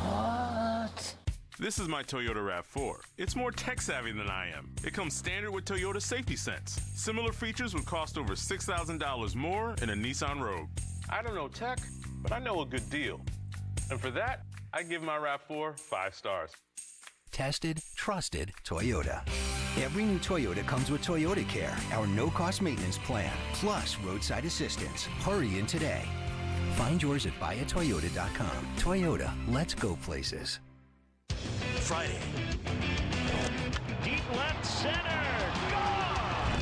What?
This is my Toyota RAV4. It's more tech-savvy than I am. It comes standard with Toyota Safety Sense. Similar features would cost over $6,000 more in a Nissan Rogue. I don't know tech, but I know a good deal. And for that, I give my RAV4 5 stars.
Tested, trusted Toyota. Every new Toyota comes with Toyota Care, our no-cost maintenance plan, plus roadside assistance. Hurry in today. Find yours at buyatoyota.com. Toyota, let's go places.
Friday.
Deep left center. Gone!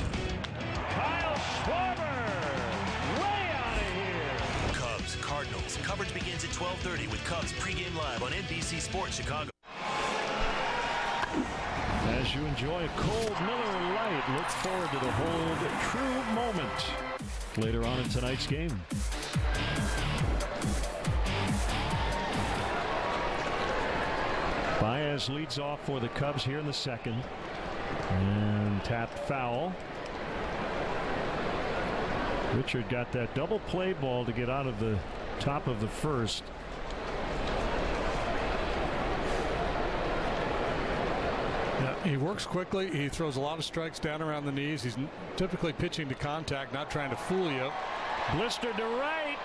Kyle Schwarber. Way out of here.
Cubs, Cardinals. Coverage begins at 12:30 with Cubs pregame live on NBC Sports Chicago.
As you enjoy a cold Miller Lite, look forward to the Hold True moment later on in tonight's game. Baez leads off for the Cubs here in the second. And tapped foul. Richard got that double play ball to get out of the top of the first.
Yeah, he works quickly. He throws a lot of strikes down around the knees. He's typically pitching to contact, not trying to fool you.
Blistered to right.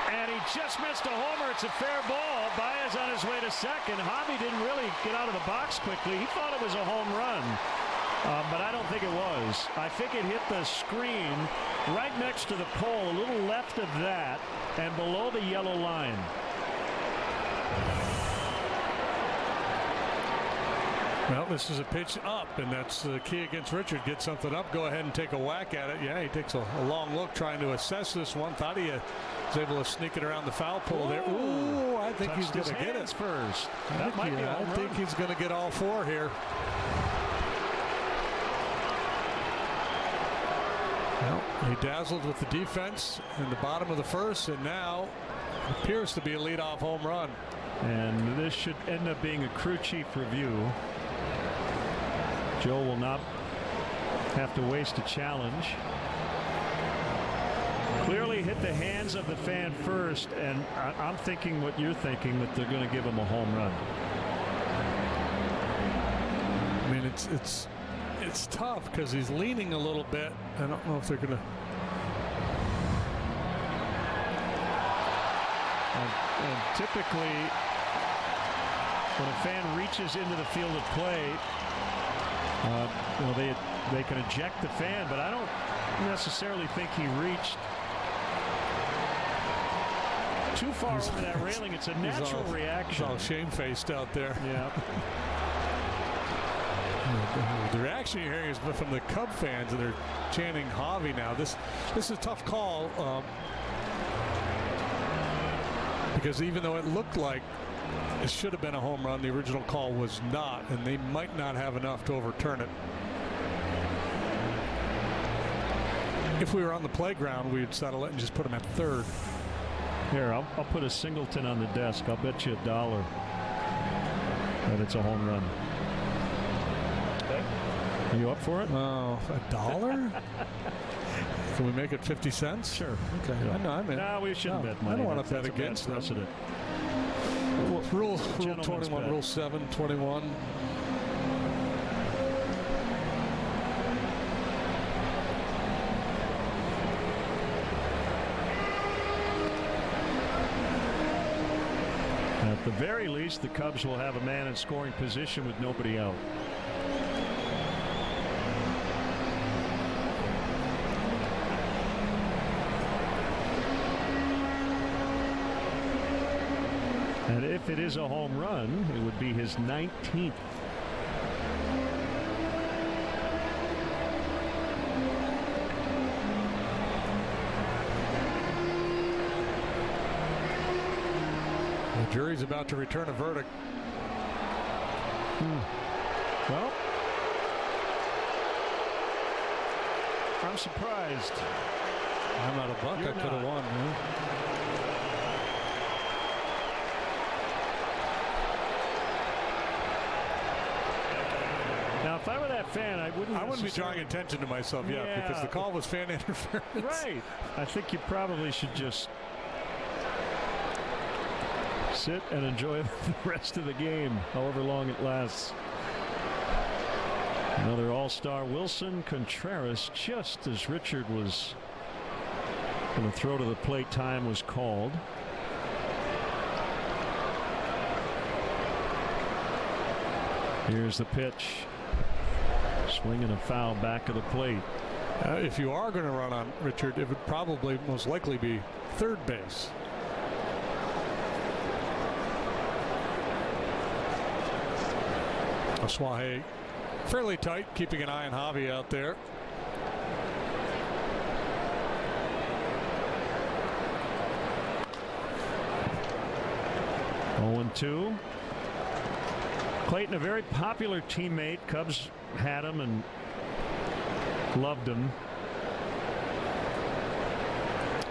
And he just missed a homer. It's a fair ball. Baez on his way to second. Javi didn't really get out of the box quickly. He thought it was a home run. But I don't think it was. I think it hit the screen right next to the pole, a little left of that, and below the yellow line.
Well, this is a pitch up, and that's the key against Richard. Get something up, go ahead and take a whack at it. Yeah, he takes a long look trying to assess this one. Thought he was able to sneak it around the foul pole there. Ooh, I think he's going to get it
first.
I think he's going to get all four here. Well, he dazzled with the defense in the bottom of the first, and now appears to be a leadoff home run.
And this should end up being a crew chief review. Joe will not have to waste a challenge. Clearly hit the hands of the fan first, and I'm thinking what you're thinking, that they're going to give him a home run.
I mean, it's tough because he's leaning a little bit. I don't know if they're going to.
And typically, when a fan reaches into the field of play, they can eject the fan, but I don't necessarily think he reached too far over that railing. It's a natural reaction.
He's all shamefaced out there.
Yeah.
The reaction you're hearing is from the Cub fans, and they're chanting Javi now. This is a tough call because even though it looked like it should have been a home run, the original call was not, and they might not have enough to overturn it. If we were on the playground, we'd settle it and just put him at third.
Here, I'll put a Singleton on the desk. I'll bet you $1 that it's a home run. Are you up for it?
Oh, $1? Can we make it 50 cents?
Sure.
Okay.
Yeah.
I'm in.
No, we shouldn't bet money.
I don't want to bet against them. Rule 21, Rule 7, 21.
At the very least, the Cubs will have a man in scoring position with nobody out. And if it is a home run, it would be his 19th.
The jury's about to return a verdict.
Well, I'm surprised.
I'm not a buck. I could have won.
Now, if I were that fan, I wouldn't
be drawing attention to myself yet, because the call was fan interference.
Right. I think you probably should just sit and enjoy the rest of the game, however long it lasts. Another all-star, Wilson Contreras, just as Richard was going to throw to the plate, time was called. Here's the pitch. Swinging a foul back of the plate.
If you are going to run on Richard, it would probably most likely be third base. Oswahe fairly tight, keeping an eye on Javi out there.
Oh, 0-2. Clayton, a very popular teammate. Cubs had him and loved him.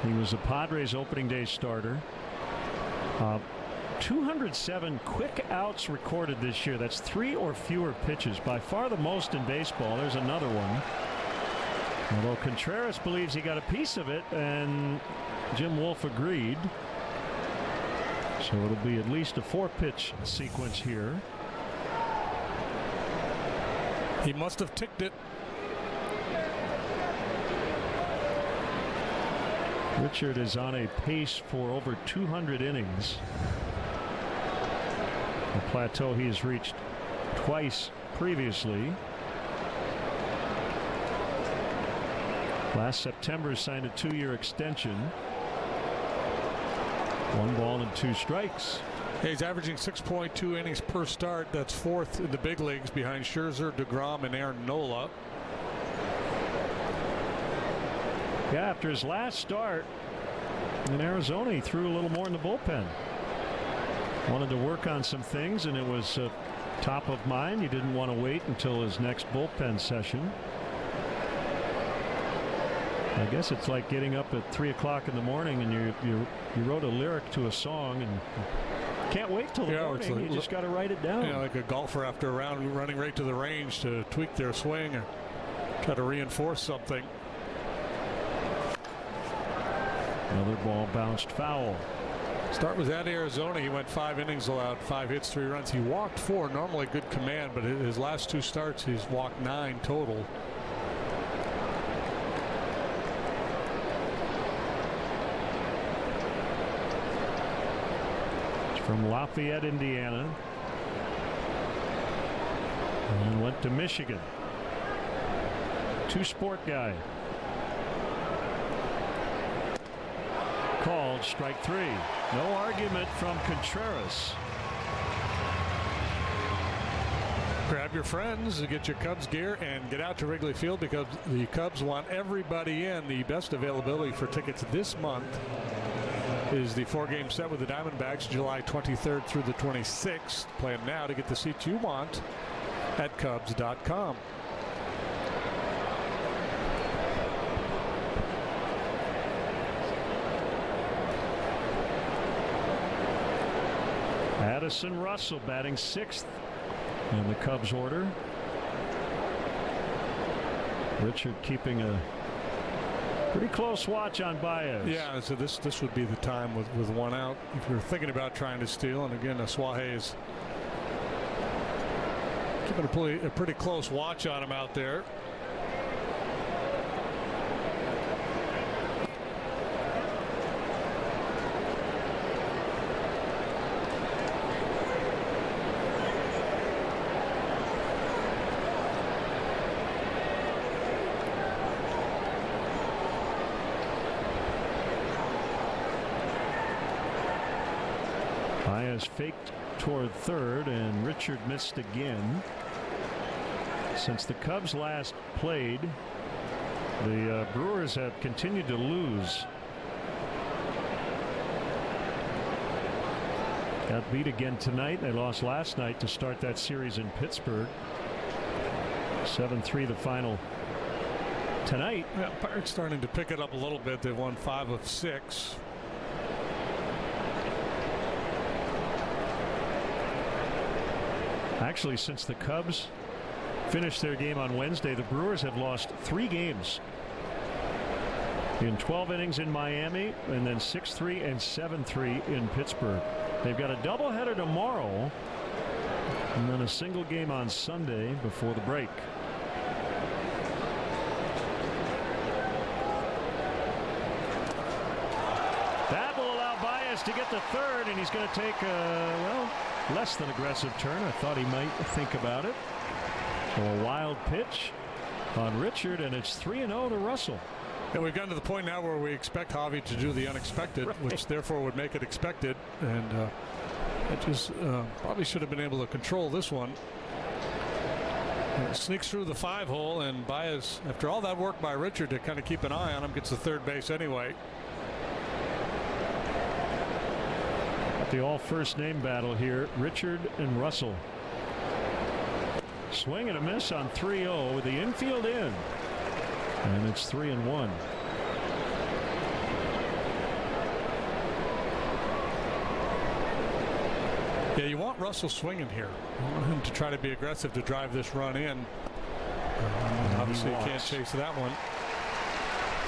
He was a Padres opening day starter. 207 quick outs recorded this year. That's 3 or fewer pitches. By far the most in baseball. There's another one. Although Contreras believes he got a piece of it, and Jim Wolf agreed. So it'll be at least a 4-pitch sequence here.
He must have ticked it.
Richard is on a pace for over 200 innings. A plateau he has reached twice previously. Last September signed a 2-year extension. 1 ball and 2 strikes.
He's averaging 6.2 innings per start. That's 4th in the big leagues behind Scherzer, DeGrom, and Aaron Nola.
Yeah, after his last start in Arizona, he threw a little more in the bullpen. Wanted to work on some things, and it was top of mind. He didn't want to wait until his next bullpen session. I guess it's like getting up at 3 o'clock in the morning and you wrote a lyric to a song and can't wait till the morning. Like, you just got to write it down.
Yeah, like a golfer after a round running right to the range to tweak their swing or try to reinforce something.
Another ball bounced foul.
Start was at Arizona. He went 5 innings allowed, 5 hits, 3 runs. He walked 4. Normally good command, but his last 2 starts he's walked 9 total.
From Lafayette, Indiana, and went to Michigan. 2-sport guy. Called strike 3. No argument from Contreras.
Grab your friends, get your Cubs gear, and get out to Wrigley Field because the Cubs want everybody in. The best availability for tickets this month is the 4-game set with the Diamondbacks, July 23rd through the 26th. Plan now to get the seats you want at Cubs.com.
Addison Russell batting 6th in the Cubs order. Richard keeping a pretty close watch on Baez.
Yeah, so this would be the time with 1 out if you're thinking about trying to steal. And again, Suaje is keeping a pretty close watch on him out there.
Baez faked toward third, and Richard missed again. Since the Cubs last played, the Brewers have continued to lose. Got beat again tonight. They lost last night to start that series in Pittsburgh. 7-3 the final tonight.
Yeah, Pirates starting to pick it up a little bit. They've won 5 of 6.
Actually, since the Cubs finished their game on Wednesday, the Brewers have lost 3 games in 12 innings in Miami, and then 6-3 and 7-3 in Pittsburgh. They've got a doubleheader tomorrow and then a single game on Sunday before the break. That will allow Baez to get to third, and he's going to take well, less than aggressive turn. I thought he might think about it. So a wild pitch on Richard, and it's 3-0 to Russell.
And we've gotten to the point now where we expect Javi to do the unexpected, right, which therefore would make it expected. And it just probably should have been able to control this one. Sneaks through the 5-hole, and Baez, after all that work by Richard to kind of keep an eye on him, gets to third base anyway.
The all first name battle here, Richard and Russell. Swing and a miss on 3-0 with the infield in, and it's 3-1.
Yeah, you want Russell swinging here. You want him to try to be aggressive to drive this run in. Obviously, you can't chase that one.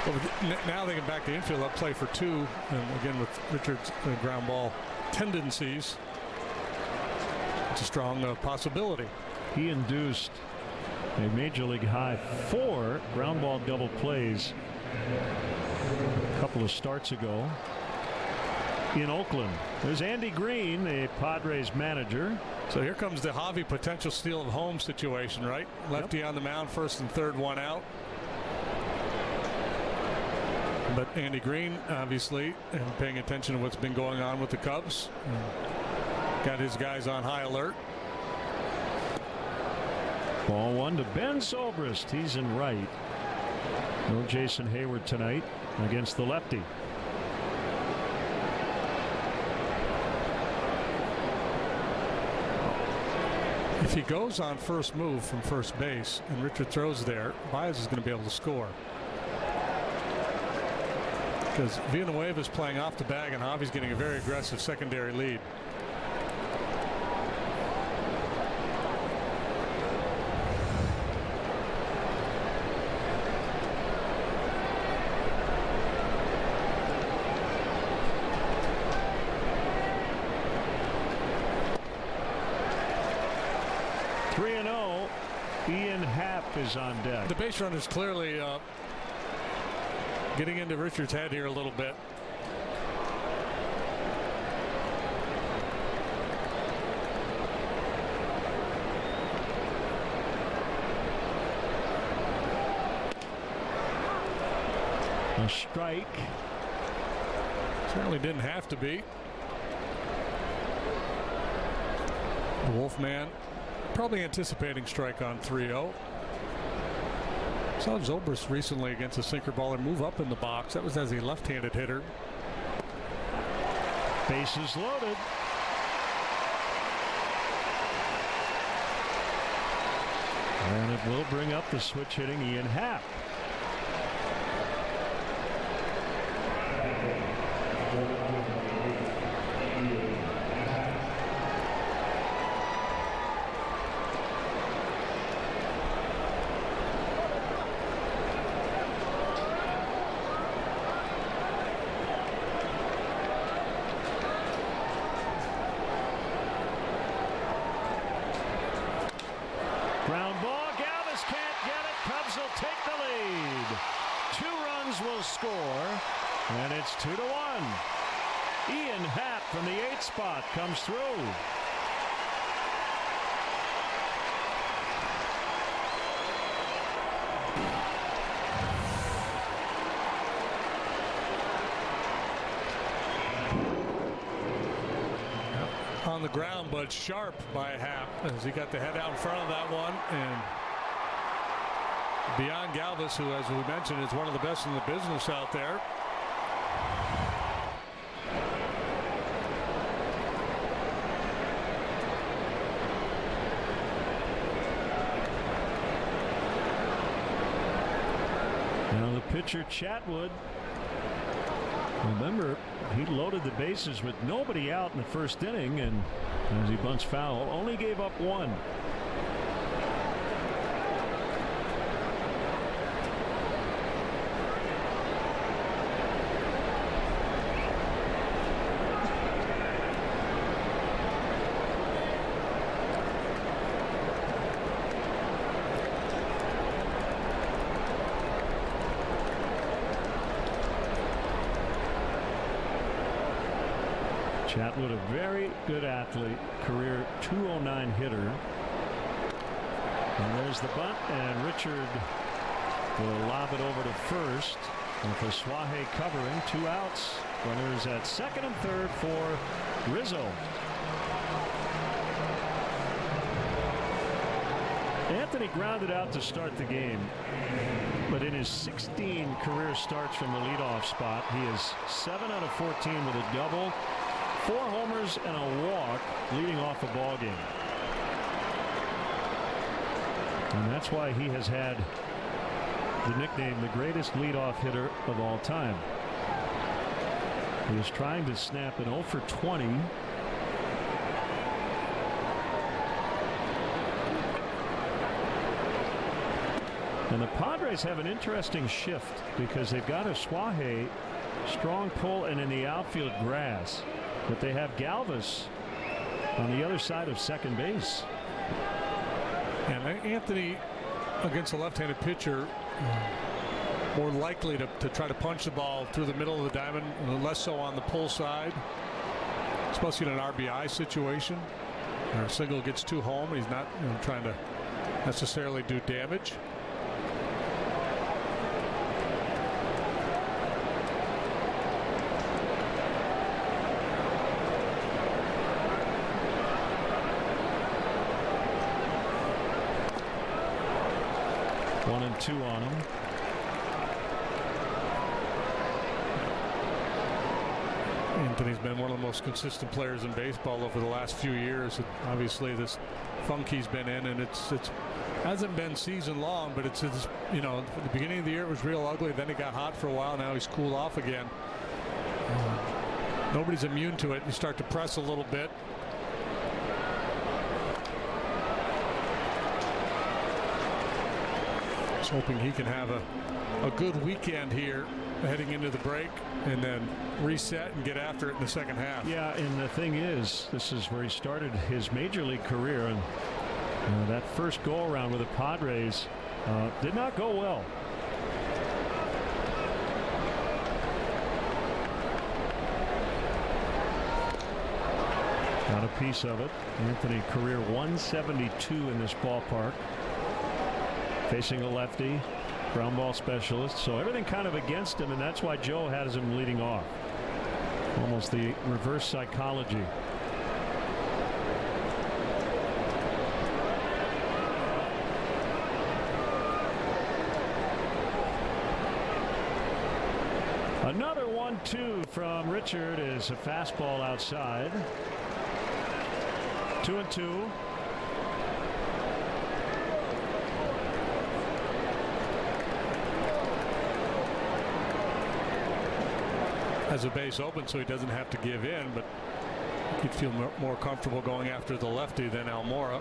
But now they can back the infield up, play for 2. And again, with Richard's ground ball tendencies, it's a strong possibility.
He induced a major league high 4 ground ball double plays a couple of starts ago in Oakland. There's Andy Green, the Padres manager.
So here comes the Javi potential steal of home situation, right? Lefty on the mound, 1st and 3rd, 1 out. But Andy Green, obviously, and paying attention to what's been going on with the Cubs. Got his guys on high alert.
Ball 1 to Ben Zobrist. He's in right. No Jason Hayward tonight against the lefty.
If he goes on first move from first base and Richard throws there, Baez is going to be able to score. Because Villanueva is playing off the bag and Javi's getting a very aggressive secondary lead.
Ian Happ is on deck.
The base runner's clearly getting into Richard's head here a little bit.
A strike.
Certainly didn't have to be. The Wolfman probably anticipating strike on 3-0. Saw Zobrist recently against a sinker baller move up in the box. That was as a left-handed hitter.
Bases loaded. And it will bring up the switch hitting Ian Happ. Ground ball. Galvis can't get it. Cubs will take the lead. 2 runs will score, and it's 2-1. Ian Happ from the 8th spot comes through.
On the ground, but sharp by Happ as he got the head out in front of that one. And beyond Galvis, who, as we mentioned, is one of the best in the business out there.
Now the pitcher Chatwood, remember, he loaded the bases with nobody out in the first inning, and as he bunts foul, only gave up 1. Chatwood, a very good athlete, career .209 hitter. And there's the bunt, and Richard will lob it over to first with Aswahe covering. 2 outs. Runners at 2nd and 3rd for Rizzo. Anthony grounded out to start the game, but in his 16 career starts from the leadoff spot, he is 7 out of 14 with a double, 4 homers and a walk, leading off a ball game. And that's why he has had the nickname the greatest leadoff hitter of all time. He is trying to snap an 0 for 20 And the Padres have an interesting shift because they've got a Suaje, strong pull, and in the outfield grass. But they have Galvis on the other side of second base.
And Anthony, against a left-handed pitcher, more likely to try to punch the ball through the middle of the diamond, less so on the pull side, especially in an RBI situation. Or a single gets two home, and he's not trying to necessarily do damage.
One and two on him.
Anthony's been one of the most consistent players in baseball over the last few years. Obviously, this funk he's been in, and it's hasn't been season long, but it's at the beginning of the year it was real ugly. Then he got hot for a while. Now he's cooled off again. Nobody's immune to it. You start to press a little bit. Just hoping he can have a good weekend here heading into the break and then reset and get after it in the second half.
Yeah, and the thing is, this is where he started his major league career, and that first go around with the Padres did not go well. Got a piece of it. Anthony, career 172 in this ballpark. Facing a lefty, ground ball specialist, so everything kind of against him, and that's why Joe has him leading off. Almost the reverse psychology. Another 1-2 from Richard is a fastball outside. 2-2.
Has a base open, so he doesn't have to give in, but he'd feel more comfortable going after the lefty than Almora.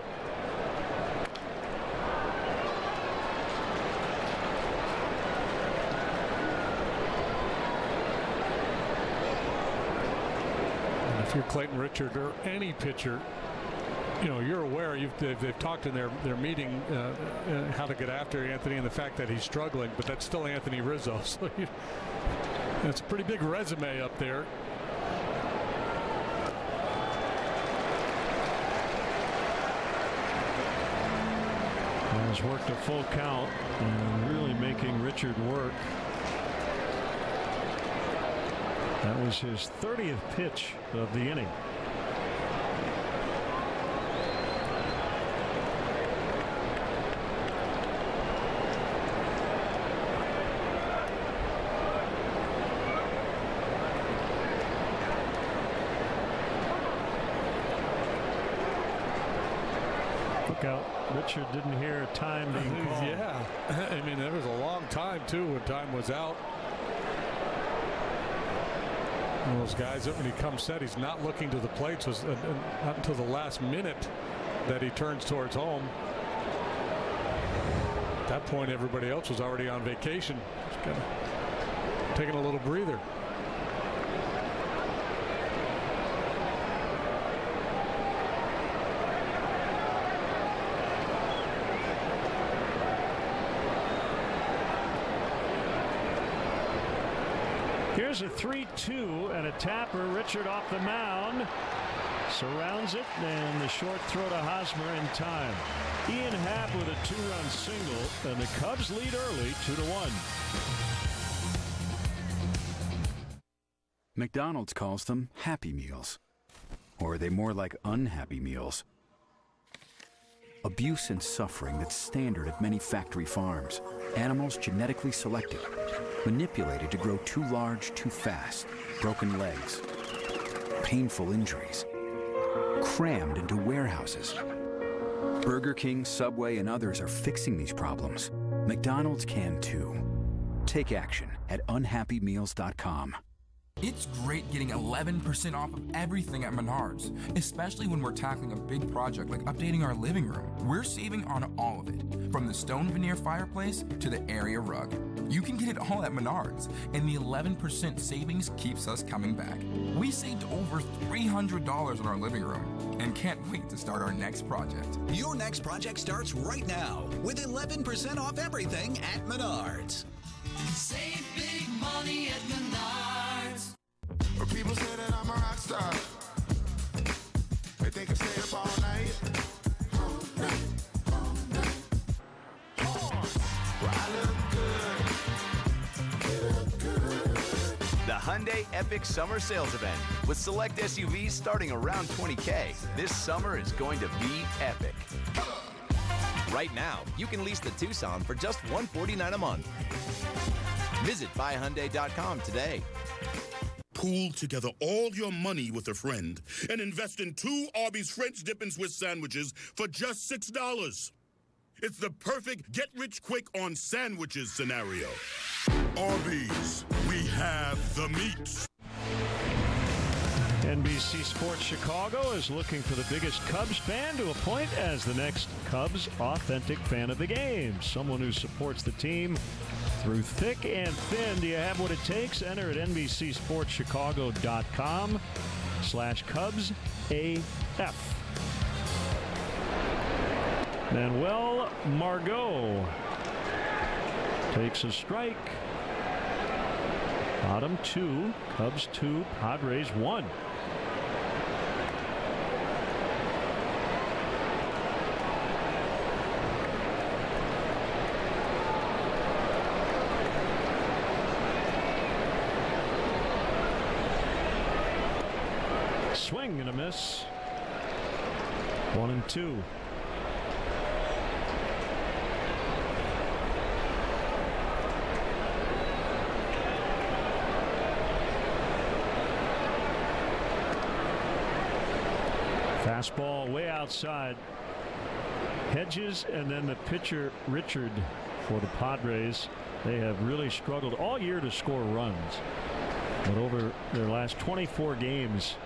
And if you're Clayton Richard or any pitcher, you're aware, they've talked in their meeting how to get after Anthony and the fact that he's struggling, but that's still Anthony Rizzo. So it's a pretty big resume up there.
Has worked a full count and really making Richard work. That was his 30th pitch of the inning. Richard didn't hear time being called.
Yeah, I mean, there was a long time too when time was out. One of those guys that when he comes set, he's not looking to the plates. Was not until the last minute that he turns towards home. At that point, everybody else was already on vacation. Just kind of taking a little breather.
Here's a 3-2 and a tapper. Richard off the mound. Surrounds it, and the short throw to Hosmer in time. Ian Happ with a 2-run single, and the Cubs lead early 2-1.
McDonald's calls them Happy Meals. Or are they more like unhappy meals? Abuse and suffering that's standard at many factory farms. Animals genetically selected, manipulated to grow too large too fast, broken legs, painful injuries, crammed into warehouses. Burger King, Subway, and others are fixing these problems. McDonald's can too. Take action at unhappymeals.com.
It's great getting 11% off of everything at Menards, especially when we're tackling a big project like updating our living room. We're saving on all of it, from the stone veneer fireplace to the area rug. You can get it all at Menards, and the 11% savings keeps us coming back. We saved over $300 on our living room and can't wait to start our next project.
Your next project starts right now with 11% off everything at Menards.
Save big money at Menards.
People say that I'm a rock star. They think I stay up all night. Well, I look good.
The Hyundai Epic Summer Sales Event with select SUVs starting around $20K. This summer is going to be epic.
Right now, you can lease the Tucson for just $149 a month. Visit buyhyundai.com today.
Pool together all your money with a friend and invest in 2 Arby's French Dip and Swiss sandwiches for just $6. It's the perfect get-rich-quick on sandwiches scenario. Arby's, we have the meat.
NBC Sports Chicago is looking for the biggest Cubs fan to appoint as the next Cubs authentic fan of the game. Someone who supports the team through thick and thin. Do you have what it takes? Enter at NBCSportsChicago.com/CubsAF. Manuel Margot takes a strike. Bottom 2, Cubs 2, Padres 1. Swing and a miss. 1-2. Fastball way outside. Hedges and then the pitcher Richard for the Padres. They have really struggled all year to score runs. But over their last 24 games,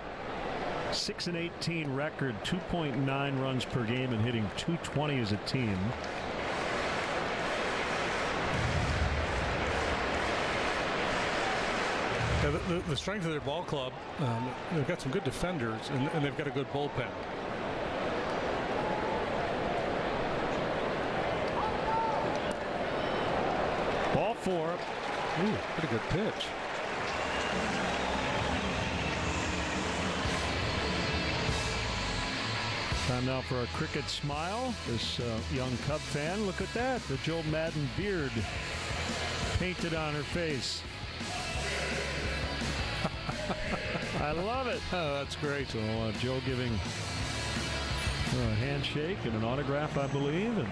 6-18 record, 2.9 runs per game and hitting .220 as a team.
Yeah, the strength of their ball club, they've got some good defenders and they've got a good bullpen.
Ball 4.
Ooh, pretty good pitch.
Time now for a cricket smile. This young Cub fan, look at that. The Joe Madden beard painted on her face. I love it.
Oh, that's great.
So Joe giving a handshake and an autograph, I believe, and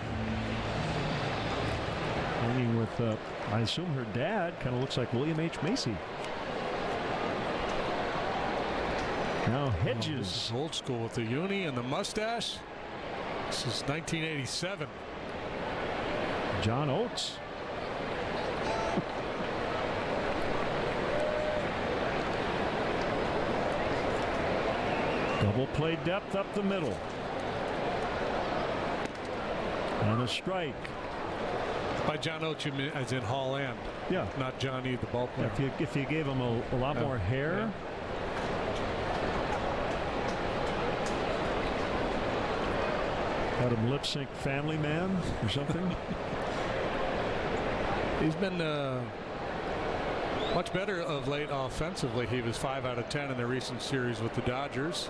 hanging with, I assume her dad, kind of looks like William H. Macy. Now Hedges.
Old school with the uni and the mustache. This is 1987.
John Oates. Double play depth up the middle. And a strike.
By John Oates, you mean as in Hall End?
Yeah.
Not Johnny the ball player.
If you gave him a lot more hair.
Yeah.
Had him lip sync Family Man or something.
He's been much better of late offensively. He was 5 out of 10 in the recent series with the Dodgers.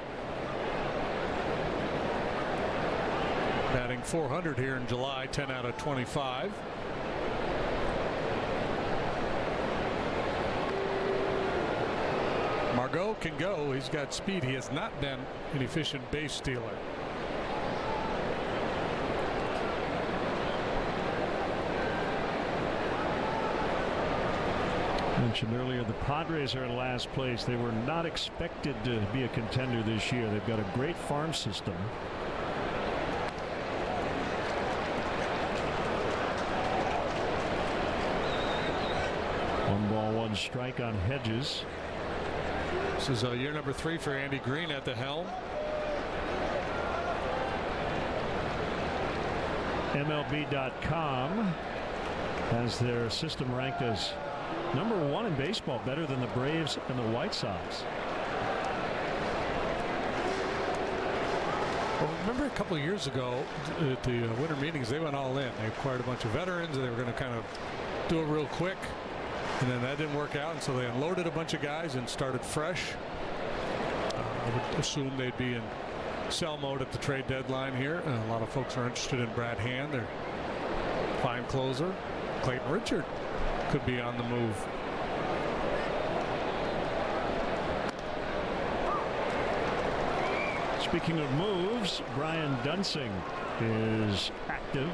Batting .400 here in July, 10 out of 25. Margot can go. He's got speed. He has not been an efficient base stealer.
Mentioned earlier, the Padres are in last place. They were not expected to be a contender this year. They've got a great farm system. One ball, one strike on Hedges.
This is year number 3 for Andy Green at the helm.
MLB.com has their system ranked as number 1 in baseball, better than the Braves and the White Sox.
Well, remember a couple of years ago at the winter meetings, they went all in. They acquired a bunch of veterans, and they were going to kind of do it real quick. And then that didn't work out, and so they unloaded a bunch of guys and started fresh. I would assume they'd be in sell mode at the trade deadline here. A lot of folks are interested in Brad Hand, their fine closer. Clayton Richard could be on the move.
Speaking of moves, Brian Dunsing is active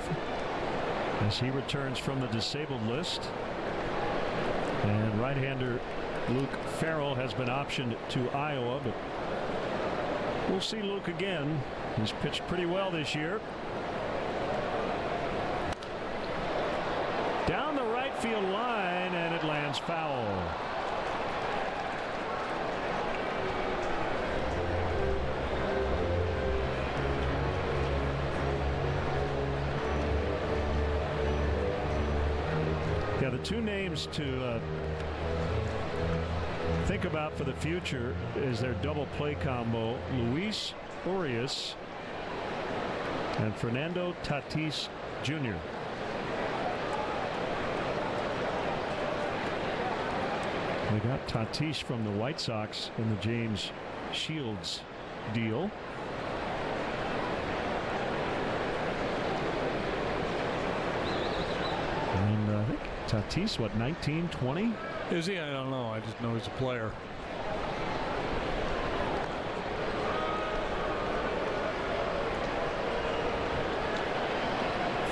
as he returns from the disabled list. And right-hander Luke Farrell has been optioned to Iowa, but we'll see Luke again. He's pitched pretty well this year. Down the right field line, and it lands foul. Yeah, the two names to think about for the future is their double play combo, Luis Urias and Fernando Tatis Jr. We got Tatis from the White Sox in the James Shields deal. And I think Tatis, what, 19, 20?
Is he? I don't know. I just know he's a player.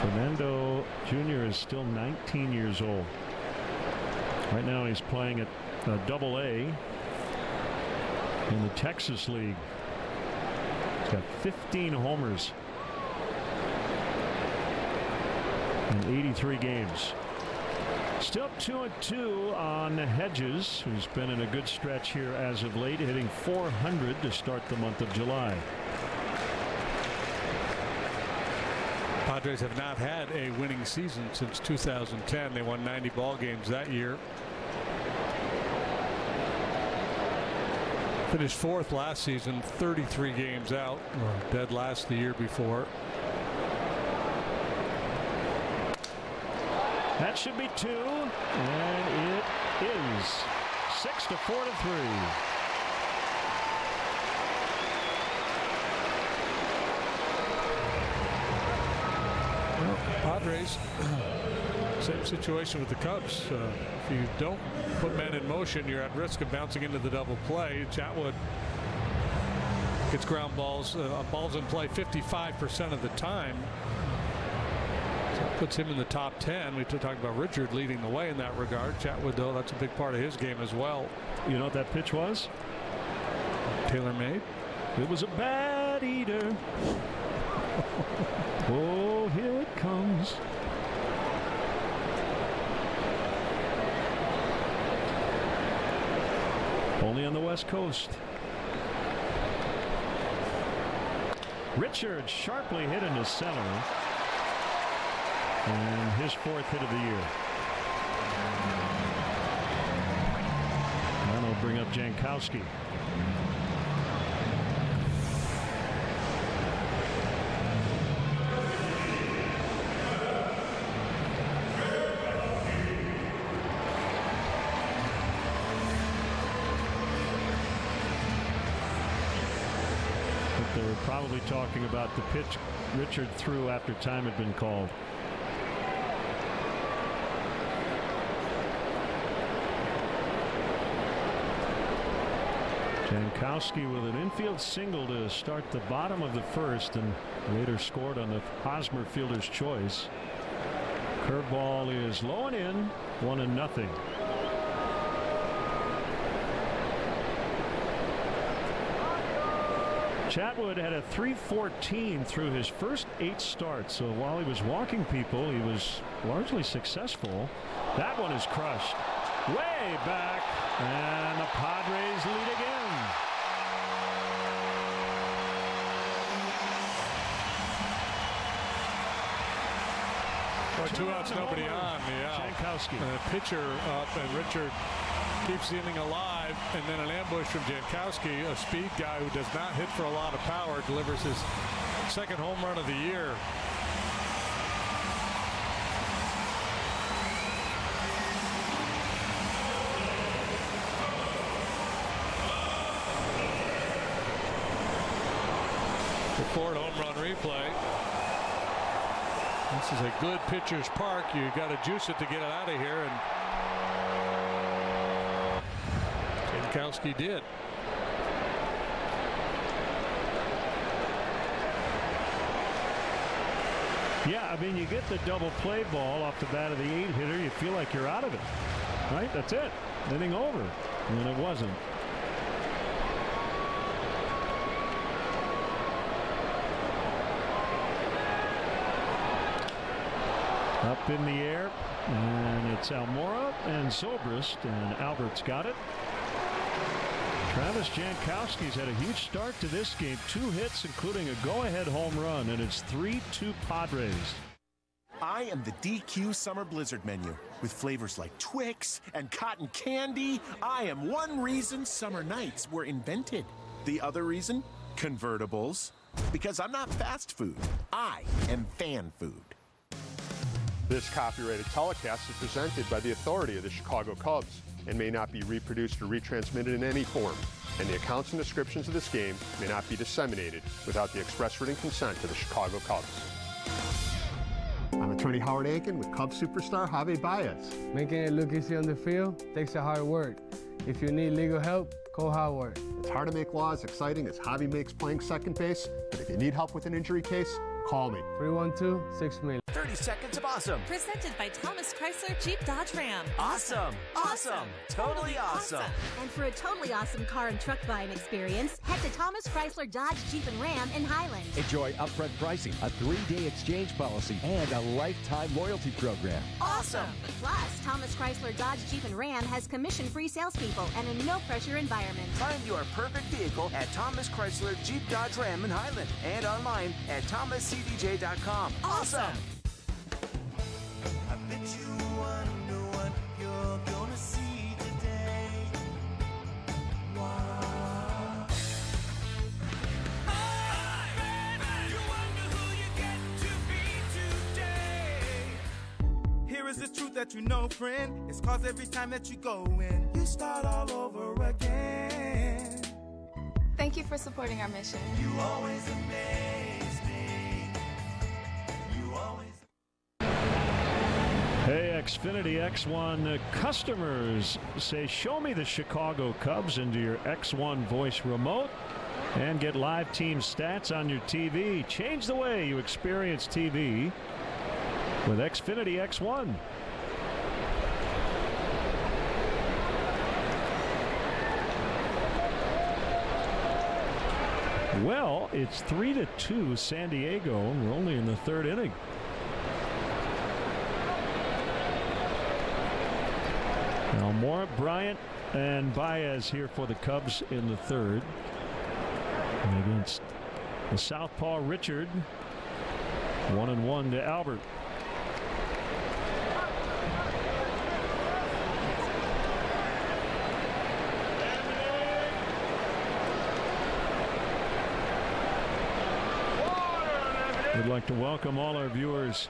Fernando Jr. is still 19 years old. Right now he's playing at Double-A in the Texas League. He's got 15 homers in 83 games. Still 2-2 on Hedges, who's been in a good stretch here as of late, hitting .400 to start the month of July.
Padres have not had a winning season since 2010. They won 90 ball games that year. Finished 4th last season, 33 games out, dead last the year before.
That should be 2, and it is 6-4-3.
Well, Padres, same situation with the Cubs. If you don't put men in motion, you're at risk of bouncing into the double play. Chatwood gets ground balls, balls in play 55% of the time. Puts him in the top 10. We talked about Richard leading the way in that regard. Chatwood, though, that's a big part of his game as well.
You know what that pitch was?
Tailor-made.
It was a bad eater. Oh, here it comes. Only on the West Coast. Richard sharply hit into center. And his 4th hit of the year. And he'll bring up Jankowski. But they were probably talking about the pitch Richard threw after time had been called. Jankowski with an infield single to start the bottom of the 1st, and later scored on the Hosmer fielder's choice. Curveball is low and in, 1-0. Chatwood had a .314 through his first 8 starts, so while he was walking people, he was largely successful. That one is crushed way back, and the Padres lead again.
Or two outs, nobody on. Yeah.
Jankowski.
And a pitcher up, and Richard keeps the inning alive, and then an ambush from Jankowski, a speed guy who does not hit for a lot of power, delivers his second home run of the year. The Ford home run replay. This is a good pitcher's park. You got to juice it to get it out of here, and Jankowski did.
Yeah, I mean, you get the double play ball off the bat of the 8-hitter, you feel like you're out of it, right? That's it. Inning over. And it wasn't. Up in the air, and it's Almora and Zobrist, and Albert's got it. Travis Jankowski's had a huge start to this game. 2 hits, including a go-ahead home run, and it's 3-2 Padres.
I am the DQ Summer Blizzard menu. With flavors like Twix and cotton candy, I am one reason summer nights were invented. The other reason? Convertibles. Because I'm not fast food. I am fan food.
This copyrighted telecast is presented by the authority of the Chicago Cubs and may not be reproduced or retransmitted in any form. And the accounts and descriptions of this game may not be disseminated without the express written consent of the Chicago Cubs. I'm attorney Howard Aiken with Cubs superstar Javi Baez.
Making it look easy on the field takes a hard work. If you need legal help, call Howard.
It's hard to make law as exciting as Javi makes playing second base, but if you need help with an injury case, call me.
312-6-million.
30 seconds of awesome.
Presented by Thomas Chrysler Jeep Dodge Ram.
Awesome. Awesome. Totally awesome.
And for a totally awesome car and truck buying experience, head to Thomas Chrysler Dodge Jeep and Ram in Highland.
Enjoy upfront pricing, a 3-day exchange policy, and a lifetime loyalty program.
Awesome. Plus, Thomas Chrysler Dodge Jeep and Ram has commission-free salespeople and a no-pressure environment.
Find your perfect vehicle at Thomas Chrysler Jeep Dodge Ram in Highland and online at thomascdj.com. Awesome.
I bet you wonder what you're gonna see today. Wow. You wonder who you get to be today. Here is the truth that you know, friend. It's cause every time that you go in, you start all over again.
Thank you for supporting our mission.
You always amaze me. You always.
Hey, Xfinity X1 customers, say show me the Chicago Cubs into your X1 voice remote and get live team stats on your TV. Change the way you experience TV with Xfinity X1. Well, it's 3-2 San Diego, and we're only in the 3rd inning. Almora, Bryant, and Baez here for the Cubs in the 3rd. And against the southpaw Richard, 1-1 to Albert. We'd like to welcome all our viewers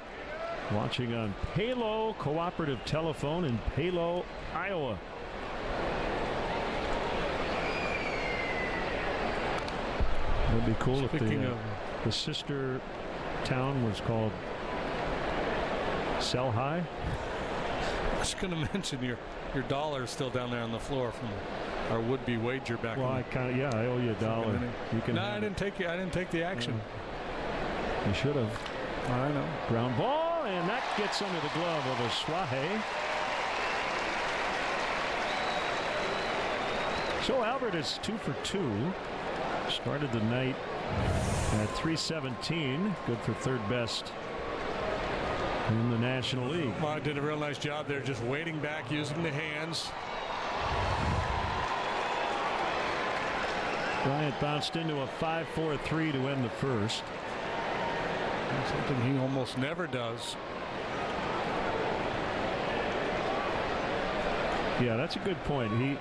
watching on Palo Cooperative Telephone in Palo, Iowa. It would be cool if the sister town was called Sell High.
I was going to mention your dollar is still down there on the floor from our would-be wager back.
Well, I owe you $1. You can.
No, I didn't take the action.
You should have.
I know.
Ground ball, and that gets under the glove of Aswahe. So Albert is 2 for 2. Started the night at .317. Good for 3rd best in the National League.
Well, did a real nice job there, just waiting back, using the hands.
Bryant bounced into a 5-4-3 to end the 1st.
Something he almost never does.
Yeah, that's a good point. He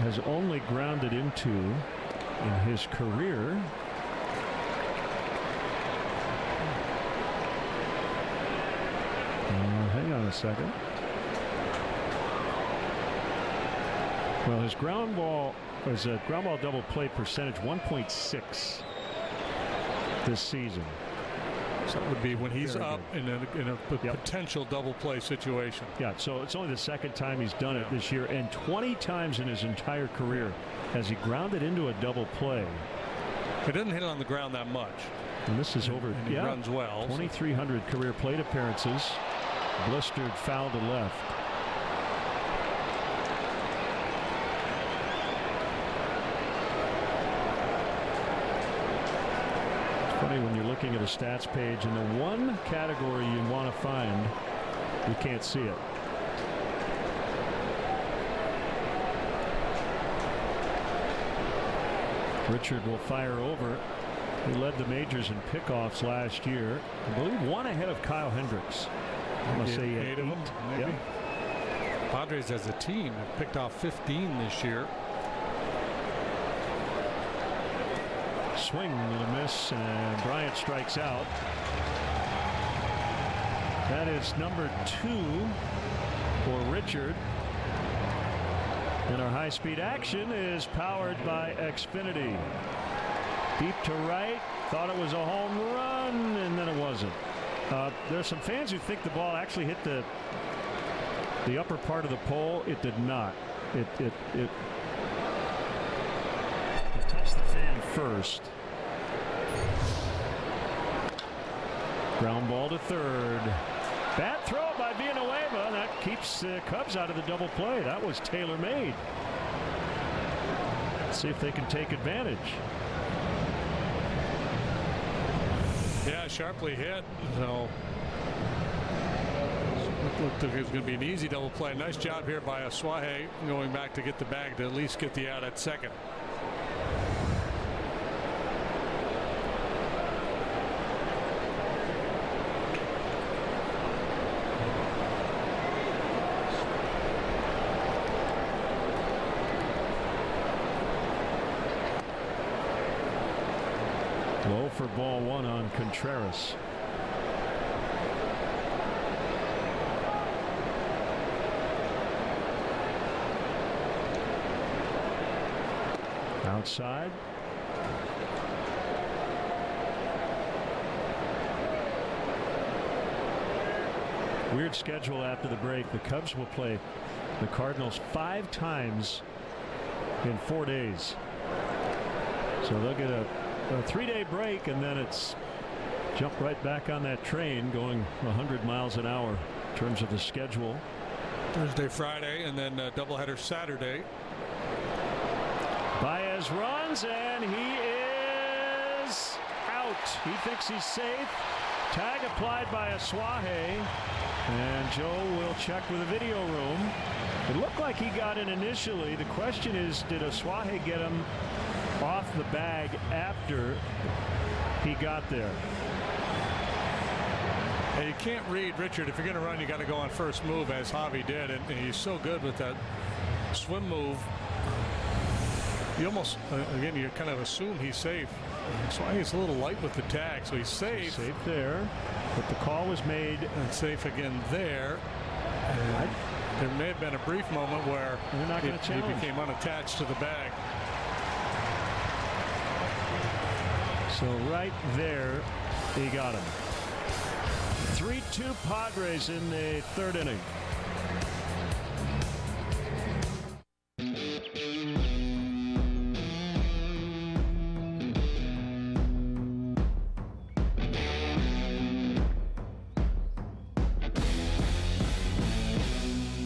has only grounded into in his career hang on a second. Well, his ground ball double play percentage 1.6 this season.
So that would be when he's up in a potential double play situation.
Yeah, so it's only the second time he's done it this year, and 20 times in his entire career has he grounded into a double play.
He doesn't hit it on the ground that much.
And this is over.
And he runs well.
2,300 career plate appearances. Blistered foul to left. When you're looking at a stats page, and the one category you want to find, you can't see it. Richard will fire over. He led the majors in pickoffs last year. I believe one ahead of Kyle Hendricks. I must say
eight of them, maybe. Yep. Padres as a team have picked off 15 this year.
Swing and a miss, and Bryant strikes out. That is number 2 for Richard. And our high-speed action is powered by Xfinity. Deep to right, thought it was a home run, and then it wasn't. There's some fans who think the ball actually hit the upper part of the pole. It did not. It touched the fan first. Ground ball to third. Bad throw by Villanueva. That keeps the Cubs out of the double play. That was tailor-made. Let's see if they can take advantage.
Yeah, sharply hit. So looked like it was going to be an easy double play. Nice job here by Asuaje going back to get the bag to at least get the out at second.
Low for ball one on Contreras. Outside. Weird schedule after the break. The Cubs will play the Cardinals 5 times in 4 days. So they'll get a 3-day break, and then it's jump right back on that train going 100 miles an hour in terms of the schedule.
Thursday, Friday, and then doubleheader Saturday.
Baez runs, and he is out. He thinks he's safe. Tag applied by Asuaje, and Joe will check with the video room. It looked like he got in initially. The question is, did Asuaje get him off the bag after he got there?
And you can't read Richard. If you're going to run, you got to go on first move, as Javi did, and he's so good with that swim move. You almost again, you kind of assume he's safe. So he's a little light with the tag, so he's safe.
Safe there, but the call was made,
and safe again there. And there may have been a brief moment where he became unattached to the bag.
So right there, he got him. 3-2 Padres in the 3rd inning.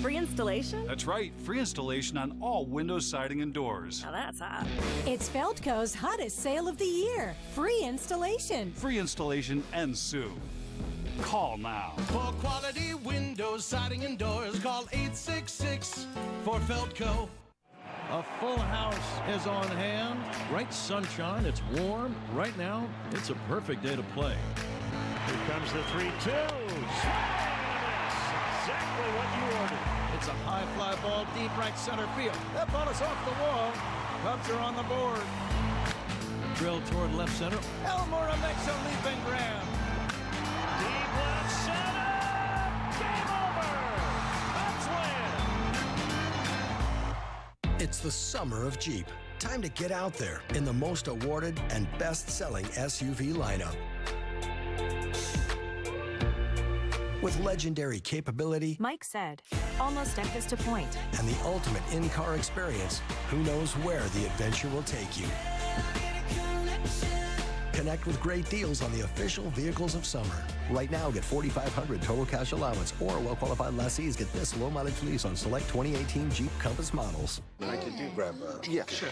Free installation?
That's right. Free installation on all windows, siding, and doors.
Now that's hot.
It's Feldco's hottest sale of the year. Free installation.
Free installation ends soon. Call now.
For quality windows, siding, and doors, call 866 for Feldco.
A full house is on hand. Bright sunshine. It's warm. Right now, it's a perfect day to play.
Here comes the 3-2. exactly what you ordered.
It's a high fly ball deep right center field. That ball is off the wall. Cubs are on the board. Drill toward left center. Almora makes a leaping grab.
Deep left center. Game over. Cubs win.
It's the summer of Jeep. Time to get out there in the most awarded and best-selling SUV lineup. With legendary capability,
Mike said, almost at this to point.
And the ultimate in-car experience, who knows where the adventure will take you. Connect with great deals on the official vehicles of summer. Right now, get $4,500 total cash allowance, or well-qualified lessees get this low-mileage lease on select 2018 Jeep Compass models.
I could do grab yeah, sure.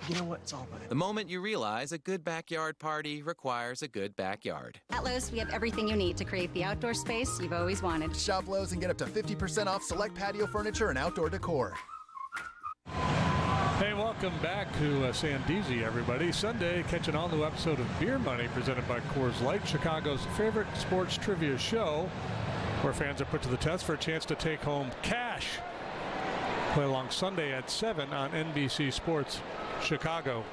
You know what? It's all right.
The moment you realize a good backyard party requires a good backyard.
At Lowe's, we have everything you need to create the outdoor space you've always wanted.
Shop Lowe's and get up to 50% off select patio furniture and outdoor decor.
Hey, welcome back to Sandezi, everybody. Sunday, catch an all-new episode of Beer Money presented by Coors Light, Chicago's favorite sports trivia show, where fans are put to the test for a chance to take home cash. Play along Sunday at 7 on NBC Sports Chicago.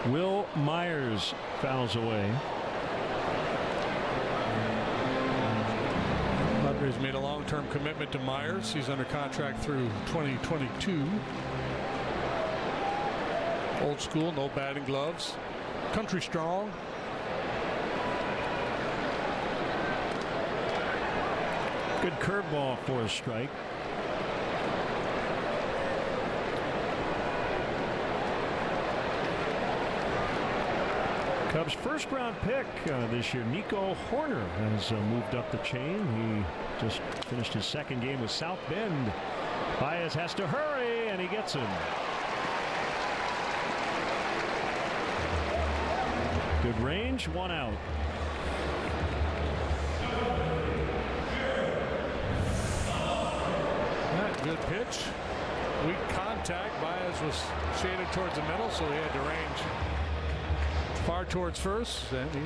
Will Myers fouls away.
Padres made a long-term commitment to Myers. He's under contract through 2022. Old school, no batting gloves. Country strong.
Good curveball for a strike. Cubs' first-round pick this year, Nico Horner, has moved up the chain. He just finished his second game with South Bend. Baez has to hurry, and he gets him. Good range, one out.
Good pitch. Weak contact. Baez was shaded towards the middle, so he had to range far towards first, and he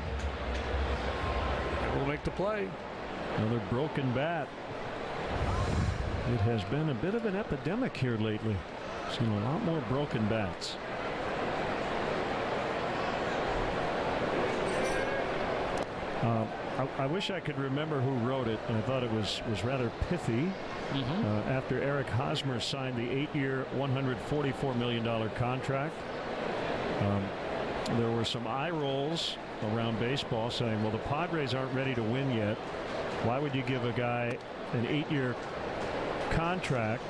will make the play.
Another broken bat. It has been a bit of an epidemic here lately. Seen a lot more broken bats. I wish I could remember who wrote it, and I thought it was rather pithy. After Eric Hosmer signed the 8-year, $144 million contract, there were some eye rolls around baseball saying, well, the Padres aren't ready to win yet. Why would you give a guy an 8-year contract?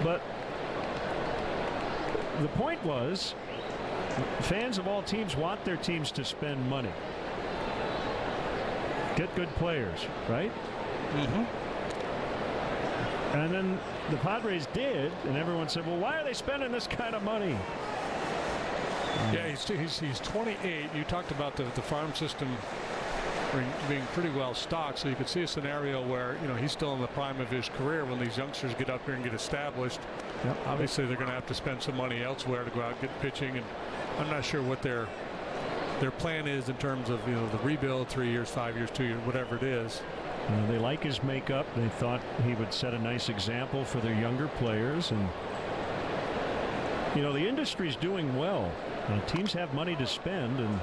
But the point was, fans of all teams want their teams to spend money. Get good players, right? And then the Padres did, and everyone said, well, why are they spending this kind of money?
Yeah, he's 28. You talked about the farm system being pretty well stocked, so you could see a scenario where, you know, he's still in the prime of his career when these youngsters get up here and get established.
Yep.
Obviously, they're going to have to spend some money elsewhere to go out and get pitching, and I'm not sure what their plan is in terms of, you know, the rebuild, 3 years, 5 years, 2 years, whatever it is.
They like his makeup. They thought he would set a nice example for their younger players, and you know, the industry's doing well. Teams have money to spend, and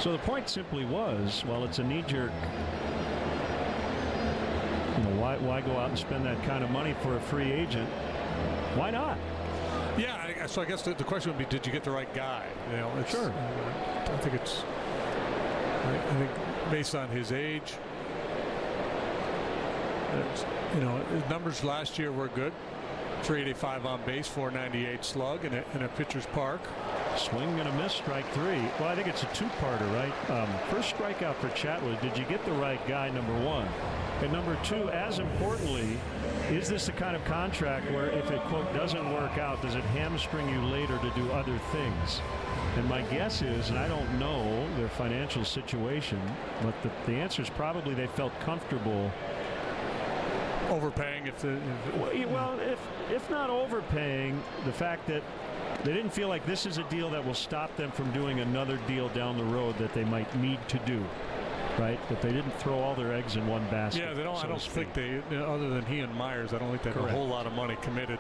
so the point simply was, well, it's a knee-jerk. You know, why go out and spend that kind of money for a free agent? Why not?
Yeah, so I guess the question would be, did you get the right guy? You know,
sure.
I think based on his age, you know, his numbers last year were good. 385 on base, 498 slug in a pitcher's park.
Swing and a miss, strike three. Well, I think it's a two-parter, right? First strikeout for Chatwood. Did you get the right guy, number one? And number two, as importantly, is this the kind of contract where if it, quote, doesn't work out, does it hamstring you later to do other things? And my guess is, and I don't know their financial situation, but the answer is probably they felt comfortable
overpaying. If not overpaying, the fact that
They didn't feel like this is a deal that will stop them from doing another deal down the road that they might need to do. Right, but they didn't throw all their eggs in one basket.
Yeah, they don't. I don't think they, other than he and Myers, I don't think they have a whole lot of money committed.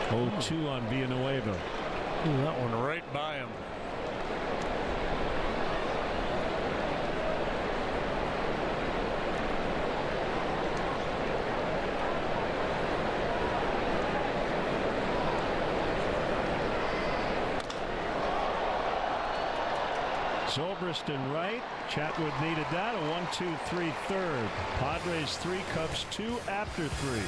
0-2 on Villanueva.
Ooh, that one right by him.
Zobrist in right. Chatwood needed that. A 1-2-3 third. Padres 3, Cubs 2 after 3.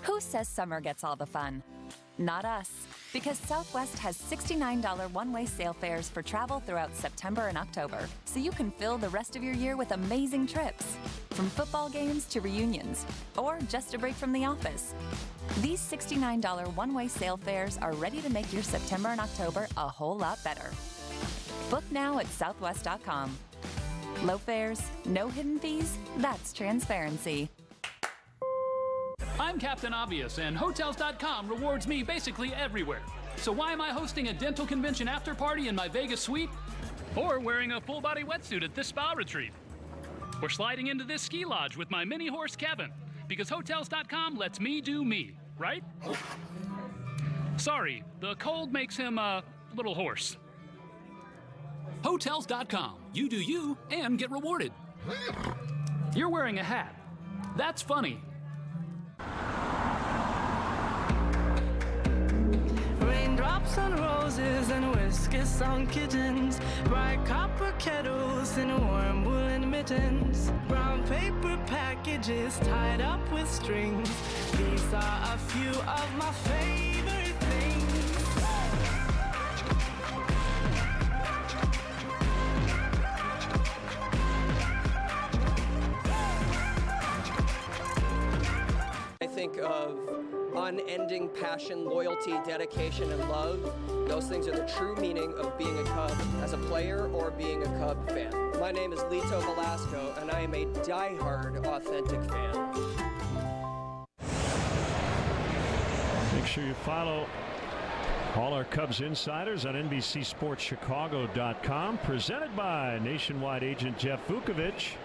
Who says summer gets all the fun? Not us. Because Southwest has $69 one-way sale fares for travel throughout September and October, so you can fill the rest of your year with amazing trips. From football games to reunions, or just a break from the office. These $69 one-way sale fares are ready to make your September and October a whole lot better. Book now at Southwest.com. Low fares, no hidden fees, that's transparency.
I'm Captain Obvious, and Hotels.com rewards me basically everywhere. So why am I hosting a dental convention after party in my Vegas suite? Or wearing a full-body wetsuit at this spa retreat? Or sliding into this ski lodge with my mini horse Kevin? Because Hotels.com lets me do me, right? Sorry, the cold makes him a little hoarse. Hotels.com. You do you and get rewarded. You're wearing a hat. That's funny.
Raindrops on roses and whiskers on kittens, bright copper kettles and warm woolen mittens, brown paper packages tied up with strings. These are a few of my favorite things.
I think of unending passion, loyalty, dedication, and love. Those things are the true meaning of being a Cub as a player or being a Cub fan. My name is Lito Velasco, and I am a diehard, authentic fan.
Make sure you follow all our Cubs insiders on NBCSportsChicago.com. Presented by Nationwide agent Jeff Vukovich.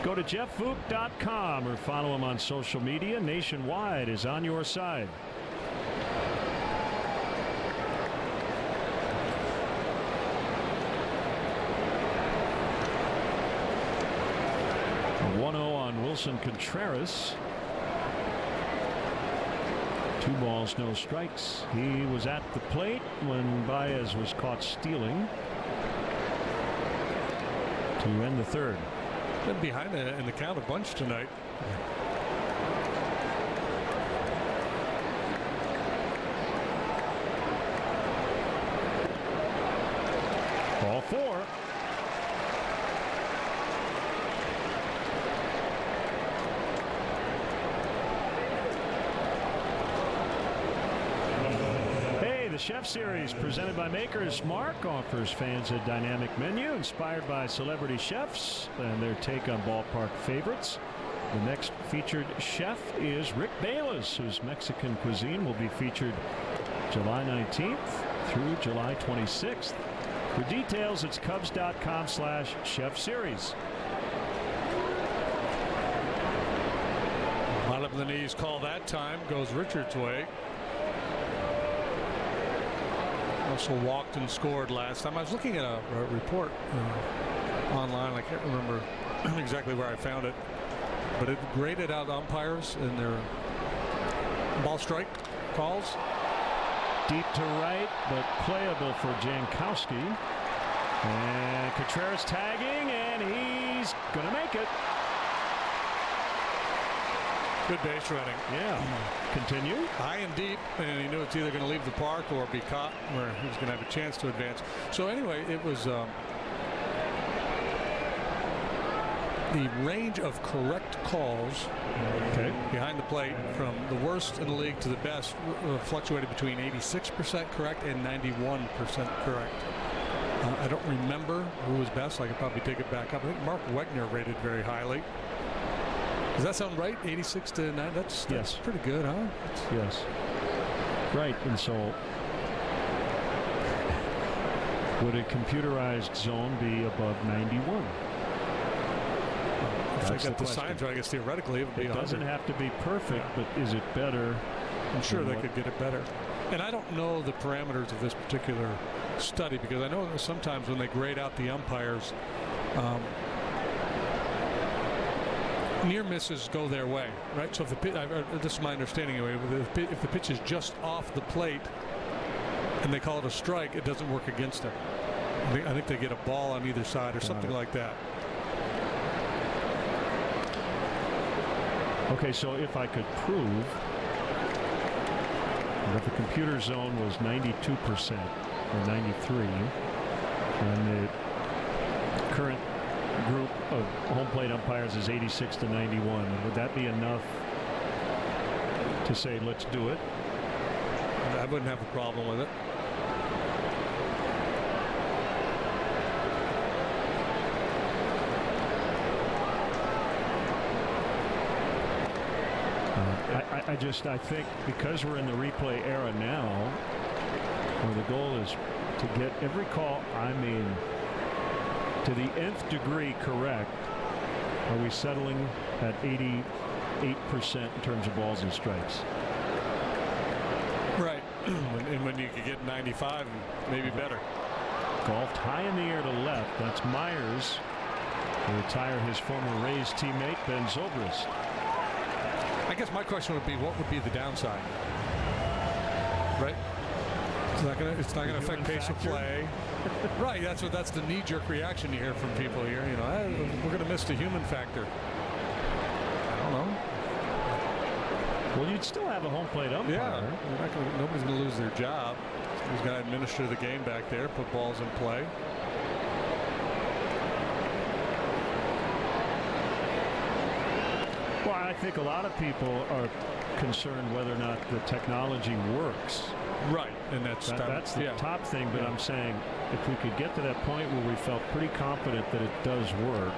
Go to jeffvuk.com or follow him on social media. Nationwide is on your side. A 1-0 on Wilson Contreras. 2 balls, no strikes. He was at the plate when Baez was caught stealing to end the third.
Been behind in the count a bunch tonight.
Ball 4. Hey, the Chef Series presented by Maker's Mark offers fans a dynamic menu inspired by celebrity chefs and their take on ballpark favorites. The next featured chef is Rick Bayless, whose Mexican cuisine will be featured July 19th through July 26th. For details, it's Cubs.com/Chef Series.
Bottom of the knees call that time. Goes Richard's way. Also walked and scored last time. I was looking at a report online. I can't remember exactly where I found it, but it graded out umpires in their ball strike calls.
Deep to right, but playable for Jankowski. And Contreras tagging, and he's going to make it.
Good base running.
Yeah. Continue.
High and deep, and he knew it's either going to leave the park or be caught where he was going to have a chance to advance. So anyway, it was the range of correct calls behind the plate from the worst in the league to the best fluctuated between 86% correct and 91% correct. I don't remember who was best. I could probably take it back up. I think Mark Wegner rated very highly. Does that sound right? 86-9. That's pretty good, huh?
Yes. Right, and so would a computerized zone be above 91?
If I got the signs right, I guess theoretically it would be 100.
It doesn't have to be perfect, but is it better?
I'm sure they could get it better. And I don't know the parameters of this particular study, because I know that sometimes when they grade out the umpires, near misses go their way, right? So if the pitch, this is my understanding anyway, if the pitch is just off the plate and they call it a strike, it doesn't work against them. I think they get a ball on either side or something like that.
Okay, so if I could prove that the computer zone was 92% or 93, and the current group of home plate umpires is 86-91, would that be enough to say let's do it?
I wouldn't have a problem with it.
I think because we're in the replay era now, where the goal is to get every call, to the nth degree correct, are we settling at 88% in terms of balls and strikes?
Right. And when you could get 95, maybe better.
Golfed high in the air to left. That's Myers to retire his former Rays teammate, Ben Zobrist.
I guess my question would be, what would be the downside? Right? It's not gonna affect pace of play. Right, that's the knee-jerk reaction you hear from people here. You know, we're gonna miss the human factor. I don't know.
Well, you'd still have a home plate umpire.
Yeah, nobody's gonna lose their job. He's gonna administer the game back there, put balls in play.
Well, I think a lot of people are concerned whether or not the technology works.
Right, and that's
the top thing. But I'm saying if we could get to that point where we felt pretty confident that it does work.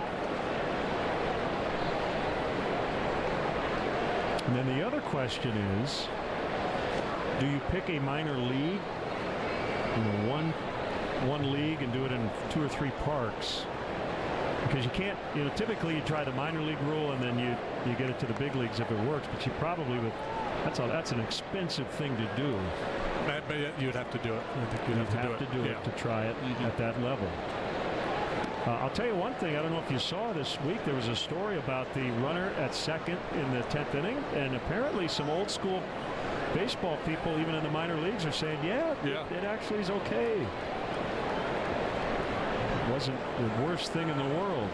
And then the other question is, do you pick a minor league, one league, and do it in 2 or 3 parks? Because you can't, typically you try the minor league rule and then you get it to the big leagues if it works, but you probably that's an expensive thing to do.
But you'd have to do it. I think you'd have to do it
to try it at that level. I'll tell you one thing. I don't know if you saw this week. There was a story about the runner at second in the 10th inning, and apparently some old school baseball people, even in the minor leagues, are saying, it actually is okay. It wasn't the worst thing in the world.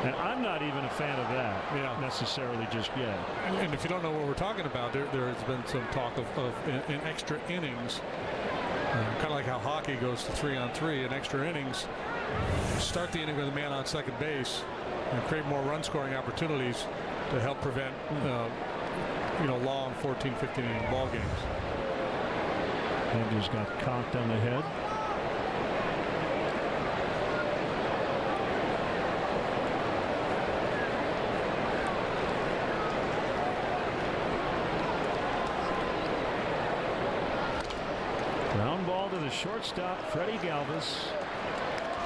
And I'm not even a fan of that necessarily just yet.
And if you don't know what we're talking about, there has been some talk of in extra innings, kind of like how hockey goes to 3-on-3 in extra innings. Start the inning with a man on second base and create more run scoring opportunities to help prevent long 14, 15 inning ball games.
Andrews got conked on the head. Ground ball to the shortstop, Freddie Galvis.